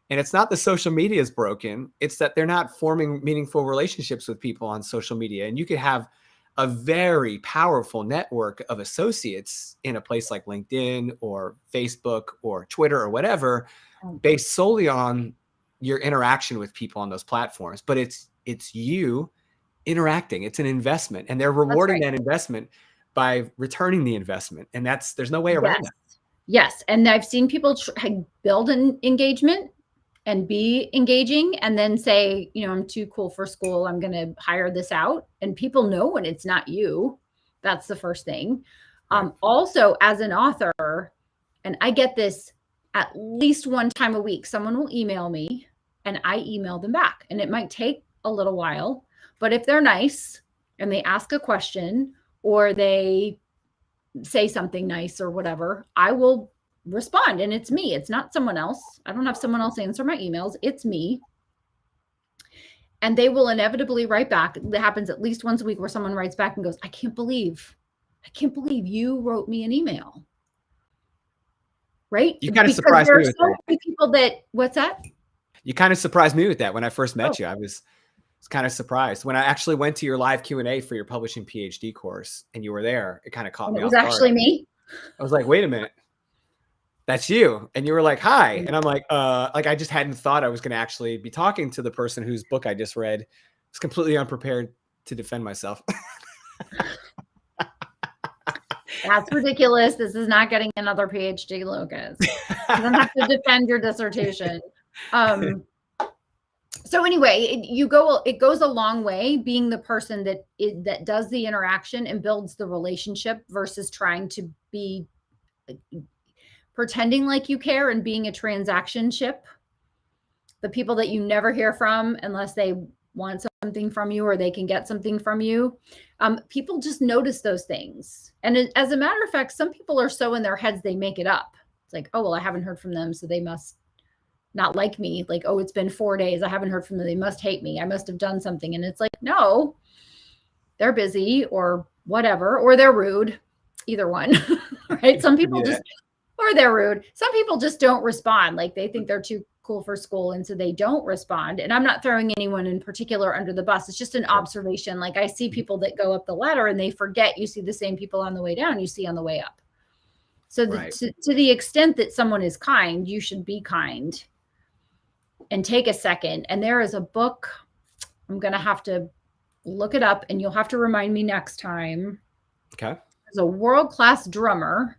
And it's not the social media is broken. It's that they're not forming meaningful relationships with people on social media. And you could have a very powerful network of associates in a place like LinkedIn or Facebook or Twitter or whatever, based solely on your interaction with people on those platforms. But it's you interacting. It's an investment, and they're rewarding that investment by returning the investment. And there's no way around that. Yes. And I've seen people build an engagement and be engaging and then say, you know, I'm too cool for school. I'm going to hire this out. And people know when it's not you. That's the first thing. Also, as an author, and I get this at least one time a week, someone will email me and I email them back. And it might take a little while, but if they're nice and they ask a question or they say something nice or whatever, I will respond. And it's me. It's not someone else. I don't have someone else answer my emails. It's me. And they will inevitably write back. It happens at least once a week where someone writes back and goes, I can't believe you wrote me an email. Right? You kind of surprised me with that. Many people that, what's that? You kind of surprised me with that. When I first met you, I was kind of surprised. When I actually went to your live Q&A for your publishing PhD course and you were there, it kind of caught me off guard. It was actually me. I was like, wait a minute. That's you. And you were like, hi. And I'm like I just hadn't thought I was going to actually be talking to the person whose book I just read. I was completely unprepared to defend myself. That's ridiculous. This is not getting another PhD, Lucas. You don't have to defend your dissertation. So anyway, it goes a long way being the person that does the interaction and builds the relationship versus trying to be pretending like you care and being a transaction ship. The people that you never hear from unless they want something from you or they can get something from you. People just notice those things. And as a matter of fact, some people are so in their heads, they make it up. It's like, oh, well, I haven't heard from them, so they must not like me. Like, oh, it's been 4 days. I haven't heard from them. They must hate me. I must have done something. And it's like, no, they're busy or whatever, or they're rude, either one, right? Some people or they're rude. Some people just don't respond. Like they think they're too cool for school. And so they don't respond. And I'm not throwing anyone in particular under the bus. It's just an observation. Like I see people that go up the ladder and they forget you see the same people on the way down you see on the way up. So to the extent that someone is kind, you should be kind and take a second. And there is a book, I'm going to have to look it up and you'll have to remind me next time. Okay. There's a world-class drummer,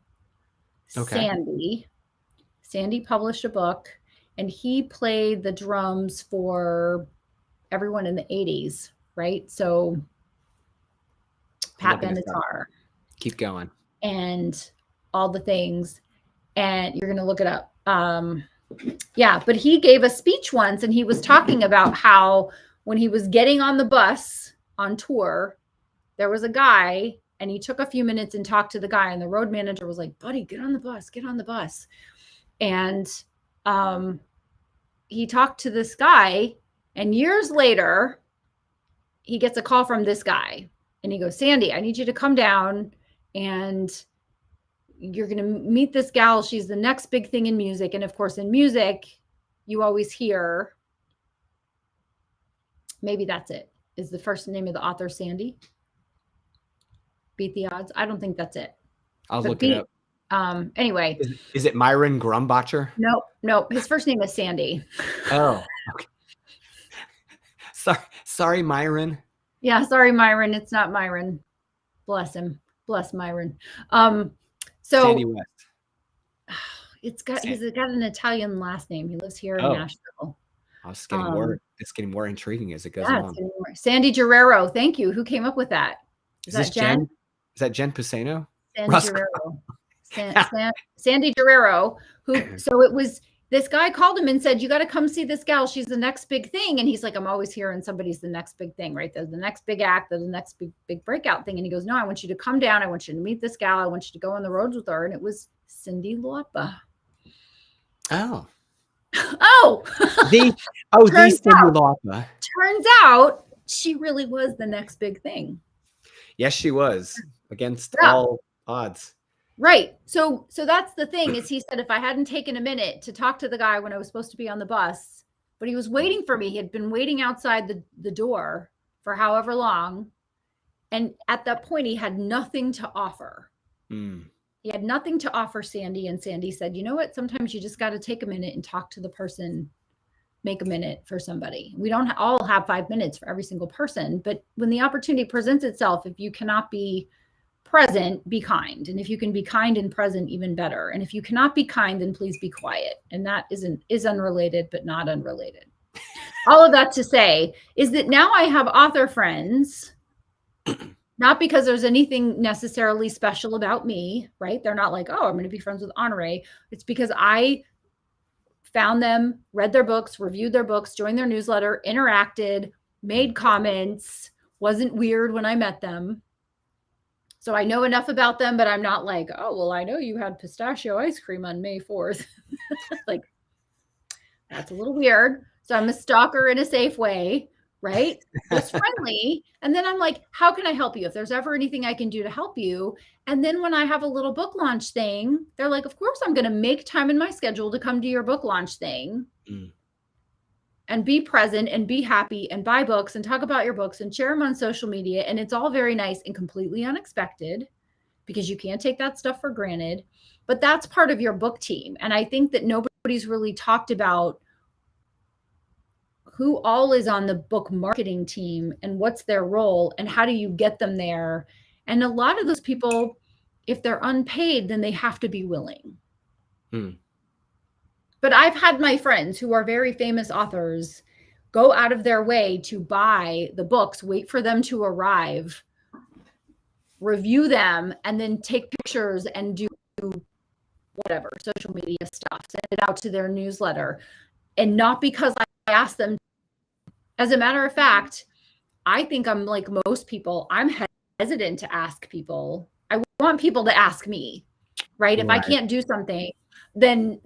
Sandy. Sandy published a book and he played the drums for everyone in the 80s, right? So Pat Benatar. Keep going. And all the things. And you're going to look it up. Yeah, but he gave a speech once and he was talking about how when he was getting on the bus on tour, there was a guy and he took a few minutes and talked to the guy and the road manager was like, buddy, get on the bus, get on the bus. And he talked to this guy and years later, he gets a call from this guy and he goes, Sandy, I need you to come down and you're going to meet this gal. She's the next big thing in music. And of course, in music, you always hear, maybe that's it. Is the first name of the author Sandy? Beat the odds. I don't think that's it. I'll look it up. Anyway. Is it Myron Grumbacher? Nope. His first name is Sandy. Oh, okay. Sorry, Myron. Yeah, sorry, Myron. It's not Myron. Bless him. Bless Myron. So Sandy West. He's got an Italian last name. He lives here in Nashville. It's getting more intriguing as it goes on. Sandy Guerrero. Thank you. Who came up with that? Is that Jen? Is that Jen Pisano? Sandy Guerrero. Sandy Guerrero. So it was this guy called him and said, you got to come see this gal. She's the next big thing. And he's like, I'm always hearing somebody's the next big thing, right? There's the next big act, there's the next big breakout thing. And he goes, no, I want you to come down. I want you to meet this gal. I want you to go on the roads with her. And it was Cyndi Lauper. Oh. Oh. The Cyndi Lauper. Turns out she really was the next big thing. Yes, she was, against all odds. Right. So that's the thing, is he said, if I hadn't taken a minute to talk to the guy when I was supposed to be on the bus, but he was waiting for me. He had been waiting outside the door for however long. And at that point, he had nothing to offer. He had nothing to offer Sandy. And Sandy said, you know what? Sometimes you just got to take a minute and talk to the person, make a minute for somebody. We don't all have 5 minutes for every single person. But when the opportunity presents itself, if you cannot be present, be kind. And if you can be kind and present, even better. And if you cannot be kind, then please be quiet. And that is unrelated, but not unrelated. All of that to say is that now I have author friends, not because there's anything necessarily special about me, right? They're not like, oh, I'm going to be friends with Honoree. It's because I found them, read their books, reviewed their books, joined their newsletter, interacted, made comments, wasn't weird when I met them. So I know enough about them, but I'm not like, oh, well, I know you had pistachio ice cream on May 4th. Like, that's a little weird. So I'm a stalker in a safe way, right? Just friendly. And then I'm like, how can I help you? If there's ever anything I can do to help you. And then when I have a little book launch thing, they're like, of course, I'm going to make time in my schedule to come to your book launch thing. And be present and be happy and buy books and talk about your books and share them on social media. And it's all very nice and completely unexpected, because you can't take that stuff for granted. But that's part of your book team. And I think that nobody's really talked about who all is on the book marketing team and what's their role and how do you get them there. And a lot of those people, if they're unpaid, then they have to be willing. But I've had my friends who are very famous authors go out of their way to buy the books, wait for them to arrive, review them, and then take pictures and do whatever, social media stuff, send it out to their newsletter. And not because I asked them. As a matter of fact, I think I'm like most people, I'm hesitant to ask people. I want people to ask me, right? If I can't do something, then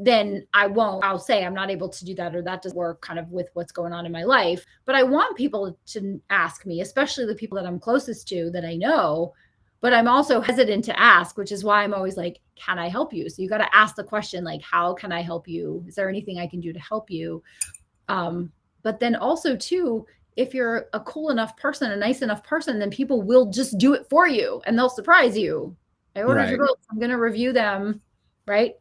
I won't. I'll say I'm not able to do that, or that doesn't work kind of with what's going on in my life. But I want people to ask me, especially the people that I'm closest to, that I know. But I'm also hesitant to ask, which is why I'm always like, can I help you? So you got to ask the question, like, how can I help you? Is there anything I can do to help you? But then also too, if you're a cool enough person, a nice enough person, then people will just do it for you and they'll surprise you. I ordered your books, I'm going to review them, right?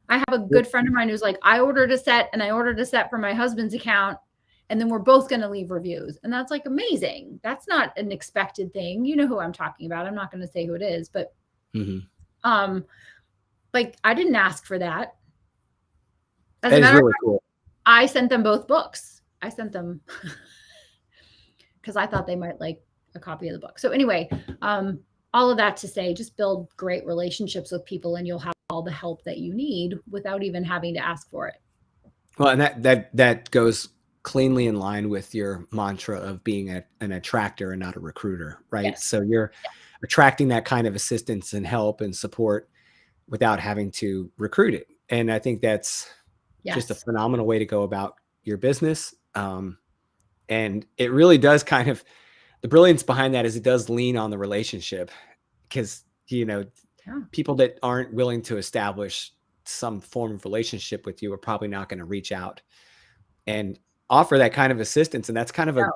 I have a good friend of mine who's like, I ordered a set and I ordered a set for my husband's account, and then we're both going to leave reviews. And that's like amazing. That's not an expected thing. You know who I'm talking about. I'm not going to say who it is, but like, I didn't ask for that. As a matter of fact, cool. I sent them both books. I sent them because I thought they might like a copy of the book. So anyway, all of that to say, just build great relationships with people and you'll have all the help that you need without even having to ask for it. Well, and that goes cleanly in line with your mantra of being an attractor and not a recruiter, right? Yes. So you're attracting that kind of assistance and help and support without having to recruit it. And I think that's just a phenomenal way to go about your business. And it really does kind of, the brilliance behind that is it does lean on the relationship, because, you know, people that aren't willing to establish some form of relationship with you are probably not going to reach out and offer that kind of assistance. And that's kind of a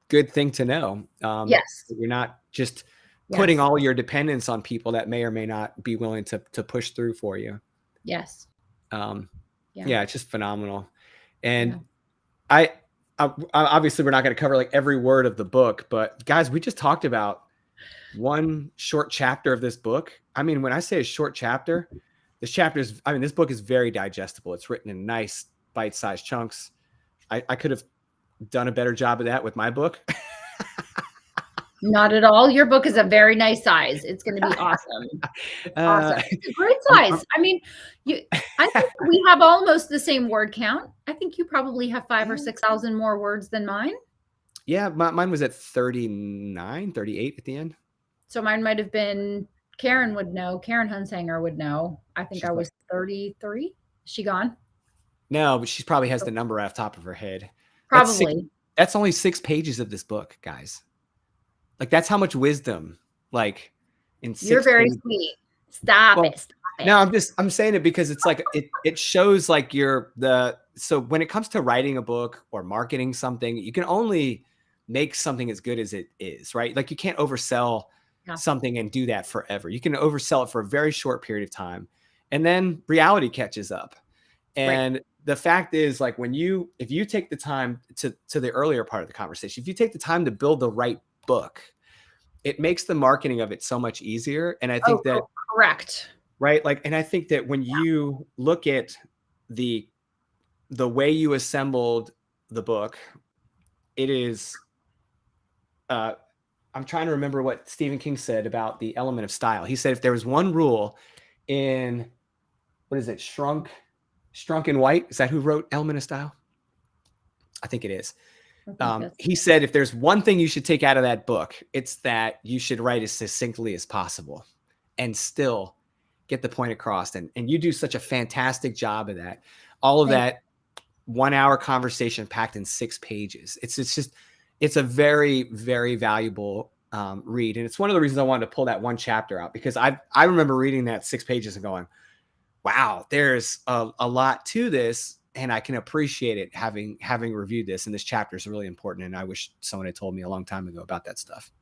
good thing to know. You're not just putting all your dependence on people that may or may not be willing to push through for you. Yes. It's just phenomenal. And I obviously we're not going to cover like every word of the book, but guys, we just talked about one short chapter of this book. I mean, when I say a short chapter, this book is very digestible. It's written in nice bite-sized chunks. I could have done a better job of that with my book. Not at all. Your book is a very nice size. It's going to be awesome. Awesome. It's a great size. I mean, I think we have almost the same word count. I think you probably have 5,000 or 6,000 more words than mine. Yeah, mine was at 39, 38 at the end. So mine might have been, Karen would know. Karen Hunsanger would know. I think I was 33. Is she gone? No, but she probably has the number off the top of her head. Probably. That's only 6 pages of this book, guys. Like, that's how much wisdom, like, in 6 You're very pages. sweet. Stop it. Stop it. No, I'm saying it because it's like, it shows like so when it comes to writing a book or marketing something, you can only make something as good as it is, right? Like, you can't oversell something and do that forever. You can oversell it for a very short period of time, and then reality catches up. And the fact is, like, if you take the time to the earlier part of the conversation, if you take the time to build the right book, it makes the marketing of it so much easier. And I think that correct. Right. Like, and I think that when you look at the way you assembled the book, it is, I'm trying to remember what Stephen King said about the element of style. He said, if there was one rule in, what is it? Shrunk and White. Is that who wrote Element of Style? I think it is. He said, if there's one thing you should take out of that book, it's that you should write as succinctly as possible and still get the point across. And you do such a fantastic job of that. All of that 1 hour conversation packed in 6 pages. It's a very, very valuable read. And it's one of the reasons I wanted to pull that one chapter out, because I remember reading that 6 pages and going, wow, there's a lot to this. And I can appreciate it having reviewed this. And this chapter is really important. And I wish someone had told me a long time ago about that stuff.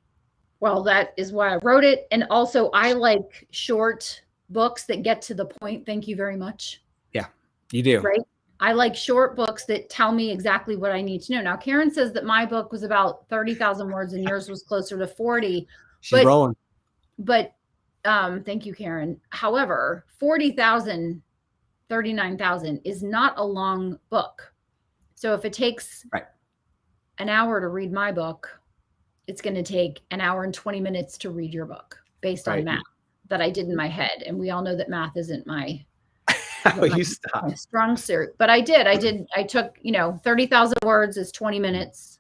Well, that is why I wrote it. And also, I like short books that get to the point. Thank you very much. Yeah, you do. Right. I like short books that tell me exactly what I need to know. Now, Karen says that my book was about 30,000 words and yours was closer to 40. She's rolling. But thank you, Karen. However, 40,000, 39,000 is not a long book. So if it takes an hour to read my book, it's going to take an hour and 20 minutes to read your book based on math that I did in my head. And we all know that math isn't my strong suit. But I took, 30,000 words is 20 minutes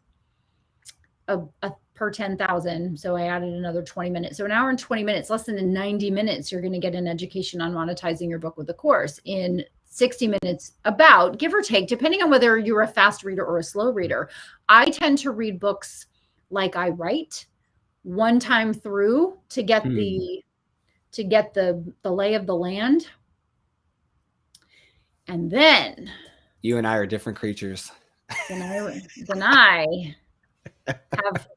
per 10,000. So I added another 20 minutes. So an hour and 20 minutes, less than 90 minutes, you're going to get an education on monetizing your book with a course. In 60 minutes, about, give or take, depending on whether you're a fast reader or a slow reader. I tend to read books like I write one time through to get the lay of the land. And then you and I are different creatures. Then I have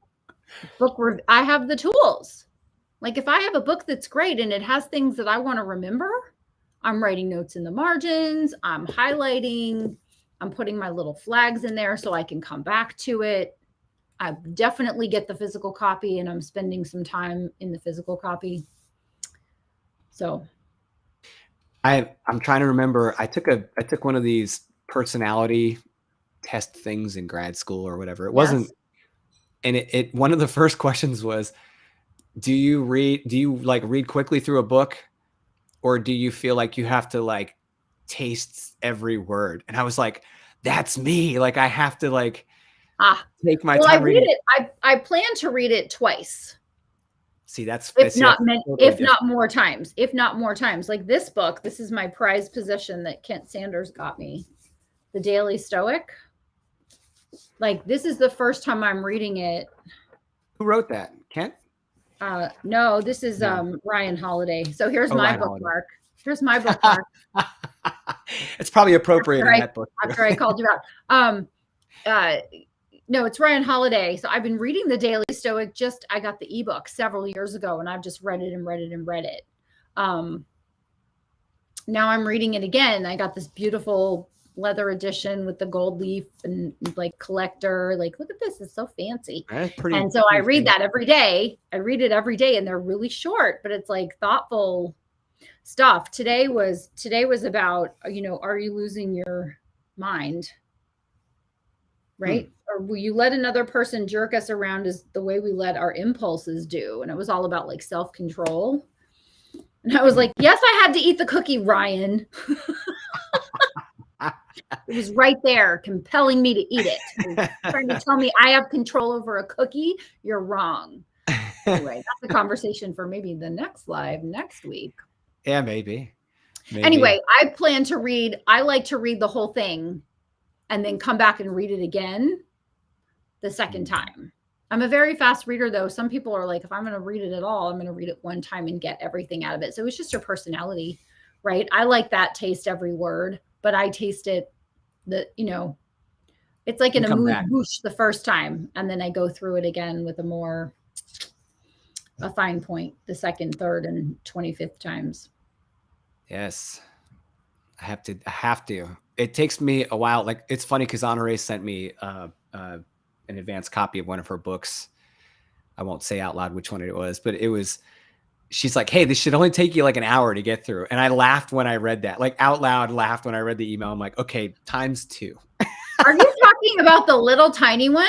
I have the tools. Like, if I have a book that's great and it has things that I want to remember, I'm writing notes in the margins, I'm highlighting, I'm putting my little flags in there so I can come back to it. I definitely get the physical copy, and I'm spending some time in the physical copy. So I'm trying to remember. I took one of these personality test things in grad school or whatever. It wasn't, and it one of the first questions was, do you read quickly through a book, or do you feel like you have to like taste every word? And I was like, that's me. Like, I have to take my time. I read it. I plan to read it twice. See, if not more times. Like this book, this is my prized possession that Kent Sanders got me, The Daily Stoic. Like, this is the first time I'm reading it. Who wrote that? Kent? No, this is Ryan Holiday. So here's my bookmark. Here's my bookmark. It's probably appropriate in that book. After I called you out. No, it's Ryan Holiday. So I've been reading The Daily Stoic. I got the ebook several years ago, and I've just read it and read it and read it. Now I'm reading it again. I got this beautiful leather edition with the gold leaf and like collector. Like, look at this. It's so fancy. And so I read that every day. I read it every day, and they're really short, but it's like thoughtful stuff. Today was about, are you losing your mind? right? Or will you let another person jerk us around as the way we let our impulses do? And it was all about like self-control. And I was like, yes, I had to eat the cookie, Ryan. It was right there compelling me to eat it. Trying to tell me I have control over a cookie. You're wrong. Anyway, that's a conversation for maybe the next live next week. Yeah, maybe. Anyway, I plan to read. I like to read the whole thing and then come back and read it again the second time. I'm a very fast reader, though. Some people are like, if I'm going to read it at all, I'm going to read it one time and get everything out of it. So it's just your personality, right? I like that taste every word, but I taste it it's like in a mood boosh the first time. And then I go through it again with a fine point the second, third, and 25th times. Yes. I have to. It takes me a while. Like, it's funny because Honoree sent me an advanced copy of one of her books. I won't say out loud which one it was, but she's like, hey, this should only take you like an hour to get through. And I laughed when I read that, like out loud laughed when I read the email. I'm like, okay, times 2. Are you talking about the little tiny one?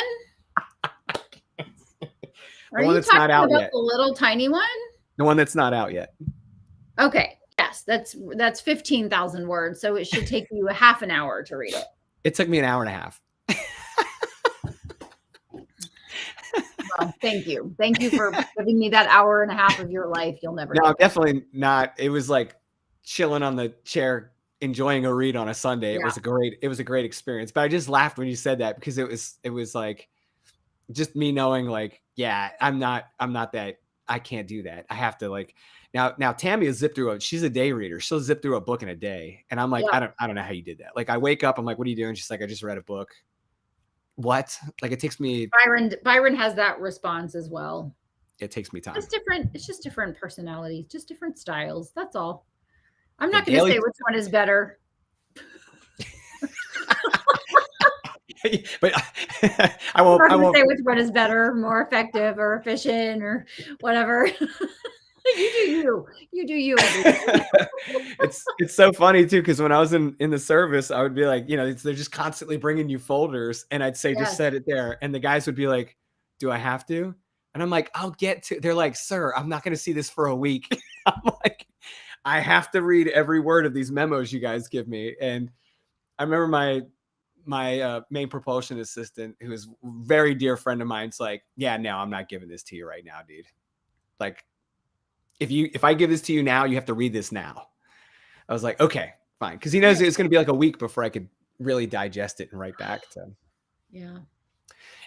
Are you talking about the little tiny one? The one that's not out yet. Okay. Yes, that's 15,000 words. So it should take you a half an hour to read it. It took me an hour and a half. Well, thank you. Thank you for giving me that hour and a half of your life. You'll never know. No, definitely not. It was like chilling on the chair, enjoying a read on a Sunday. Yeah. It was a great experience. But I just laughed when you said that because it was like just me knowing like, yeah, I'm not that. I can't do that. I have to like now Tammy has zipped through she's a day reader. She'll zip through a book in a day. And I'm like, yeah. I don't know how you did that. Like I wake up, I'm like, what are you doing? She's like, I just read a book. What? Like it takes me. Byron has that response as well. It takes me time. It's just different personalities, just different styles. That's all. I'm not going to say which one is better. But I won't say which one is better, more effective, or efficient, or whatever. You do you. It's so funny too, because when I was in the service, I would be like, they're just constantly bringing you folders, and I'd say, just set it there, and the guys would be like, do I have to? And I'm like, I'll get to. They're like, sir, I'm not going to see this for a week. I'm like, I have to read every word of these memos you guys give me. And I remember my main propulsion assistant, who is a very dear friend of mine, is like, yeah, no, I'm not giving this to you right now, dude. Like, if I give this to you now, you have to read this now. I was like, okay, fine. Because he knows it's going to be like a week before I could really digest it and write back to. Yeah.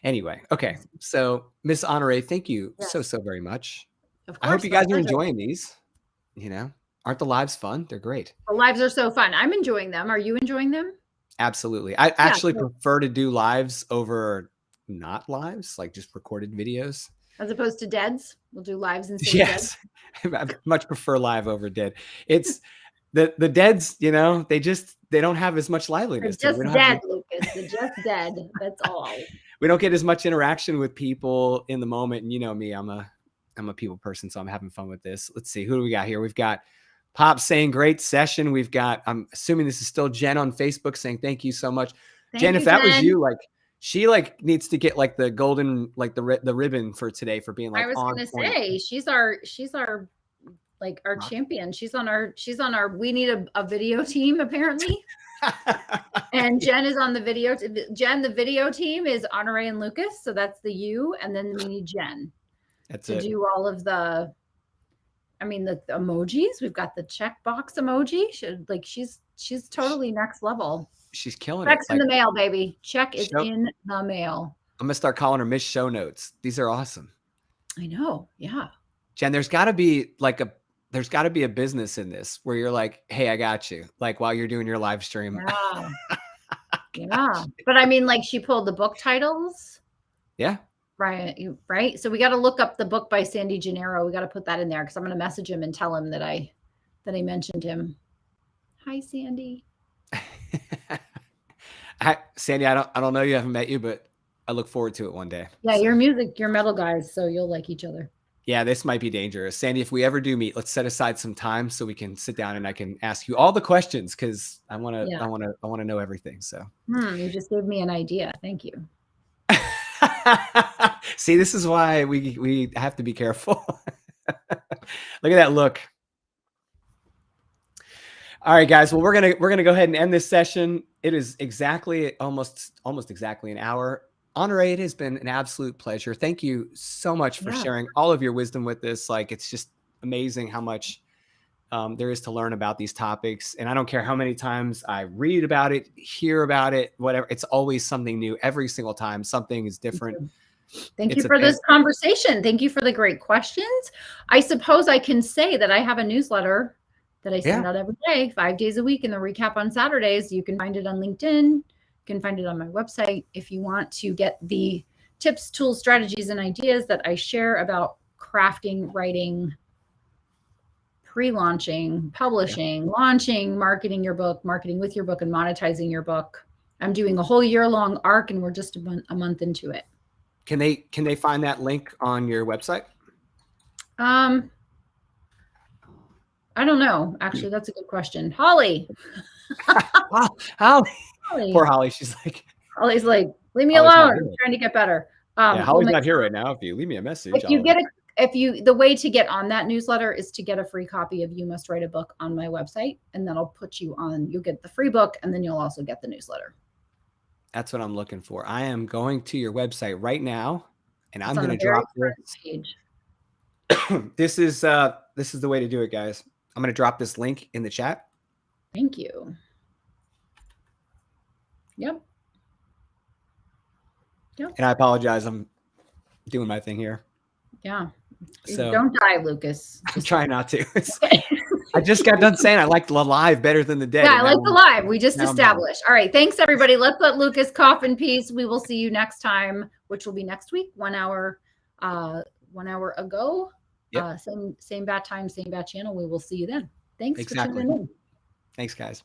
Anyway, okay. So Miss Honoree, thank you so very much. Of course, I hope you guys are enjoying these. Aren't the lives fun? They're great. The lives are so fun. I'm enjoying them. Are you enjoying them? Absolutely. I actually prefer to do lives over not lives, like just recorded videos. As opposed to deads? We'll do lives instead of deads. I much prefer live over dead. It's the deads, they don't have as much liveliness. They're just dead, Lucas. They're just dead. That's all. We don't get as much interaction with people in the moment. And you know me, I'm a people person, so I'm having fun with this. Let's see, who do we got here? We've got Pop saying great session. We've got, I'm assuming this is still Jen on Facebook saying thank you so much. Jen, if that was you, like she needs to get like the golden, like the ribbon for today for being like. I was gonna say she's our like our champion. She's on our we need a video team apparently. And Jen is on the video. Jen, the video team is Honoree and Lucas, so that's the you, and then we need Jen. That's to do all of the. I mean, the emojis. We've got the checkbox emoji. She's totally next level. She's killing Check's in the mail, baby. Check is in the mail. I'm gonna start calling her Miss Show Notes. These are awesome. I know. Yeah. Jen, there's got to be a business in this where you're like, hey, I got you. Like while you're doing your live stream. Yeah. Yeah. But I mean, like she pulled the book titles. Yeah. Right. So we got to look up the book by Sandy Gennaro. We got to put that in there because I'm going to message him and tell him that I mentioned him. Hi, Sandy. Sandy, I don't know you, I haven't met you, but I look forward to it one day. Yeah, your metal guys, so you'll like each other. Yeah, this might be dangerous. Sandy, if we ever do meet, let's set aside some time so we can sit down and I can ask you all the questions because I want to know everything. So You just gave me an idea. Thank you. see, this is why we have to be careful. Look at that look. All right, guys. Well, we're gonna go ahead and end this session. It is exactly almost exactly an hour. Honoree, it has been an absolute pleasure. Thank you so much for sharing all of your wisdom with us. Like, it's just amazing how much there is to learn about these topics. And I don't care how many times I read about it, hear about it, whatever. It's always something new. Every single time, something is different. Thank you for this conversation. Thank you for the great questions. I suppose I can say that I have a newsletter that I send out every day, 5 days a week, and the recap on Saturdays. You can find it on LinkedIn. You can find it on my website. If you want to get the tips, tools, strategies, and ideas that I share about crafting, writing, pre-launching, publishing, launching, marketing your book, marketing with your book, and monetizing your book. I'm doing a whole year-long arc, and we're just a month into it. Can they find that link on your website? I don't know. Actually, that's a good question. Holly. Holly. Poor Holly. Holly's like, leave me alone. I'm trying to get better. Holly's not here right now. If you leave me a message, the way to get on that newsletter is to get a free copy of You Must Write a Book on my website, and that'll put you on. You'll get the free book, and then you'll also get the newsletter. That's what I'm looking for. I am going to your website right now, and I'm going to drop this. This is the way to do it, guys. I'm going to drop this link in the chat. Thank you. Yep. And I apologize. I'm doing my thing here. Yeah. So don't die, Lucas. I'm trying not to. I just got done saying I like the live better than the dead. Yeah, I like the live. We just established. All right. Thanks, everybody. Let's let Lucas cough in peace. We will see you next time, which will be next week, 1 hour ago. Yep. Same bat time, same bat channel. We will see you then. Thanks for tuning in. Thanks, guys.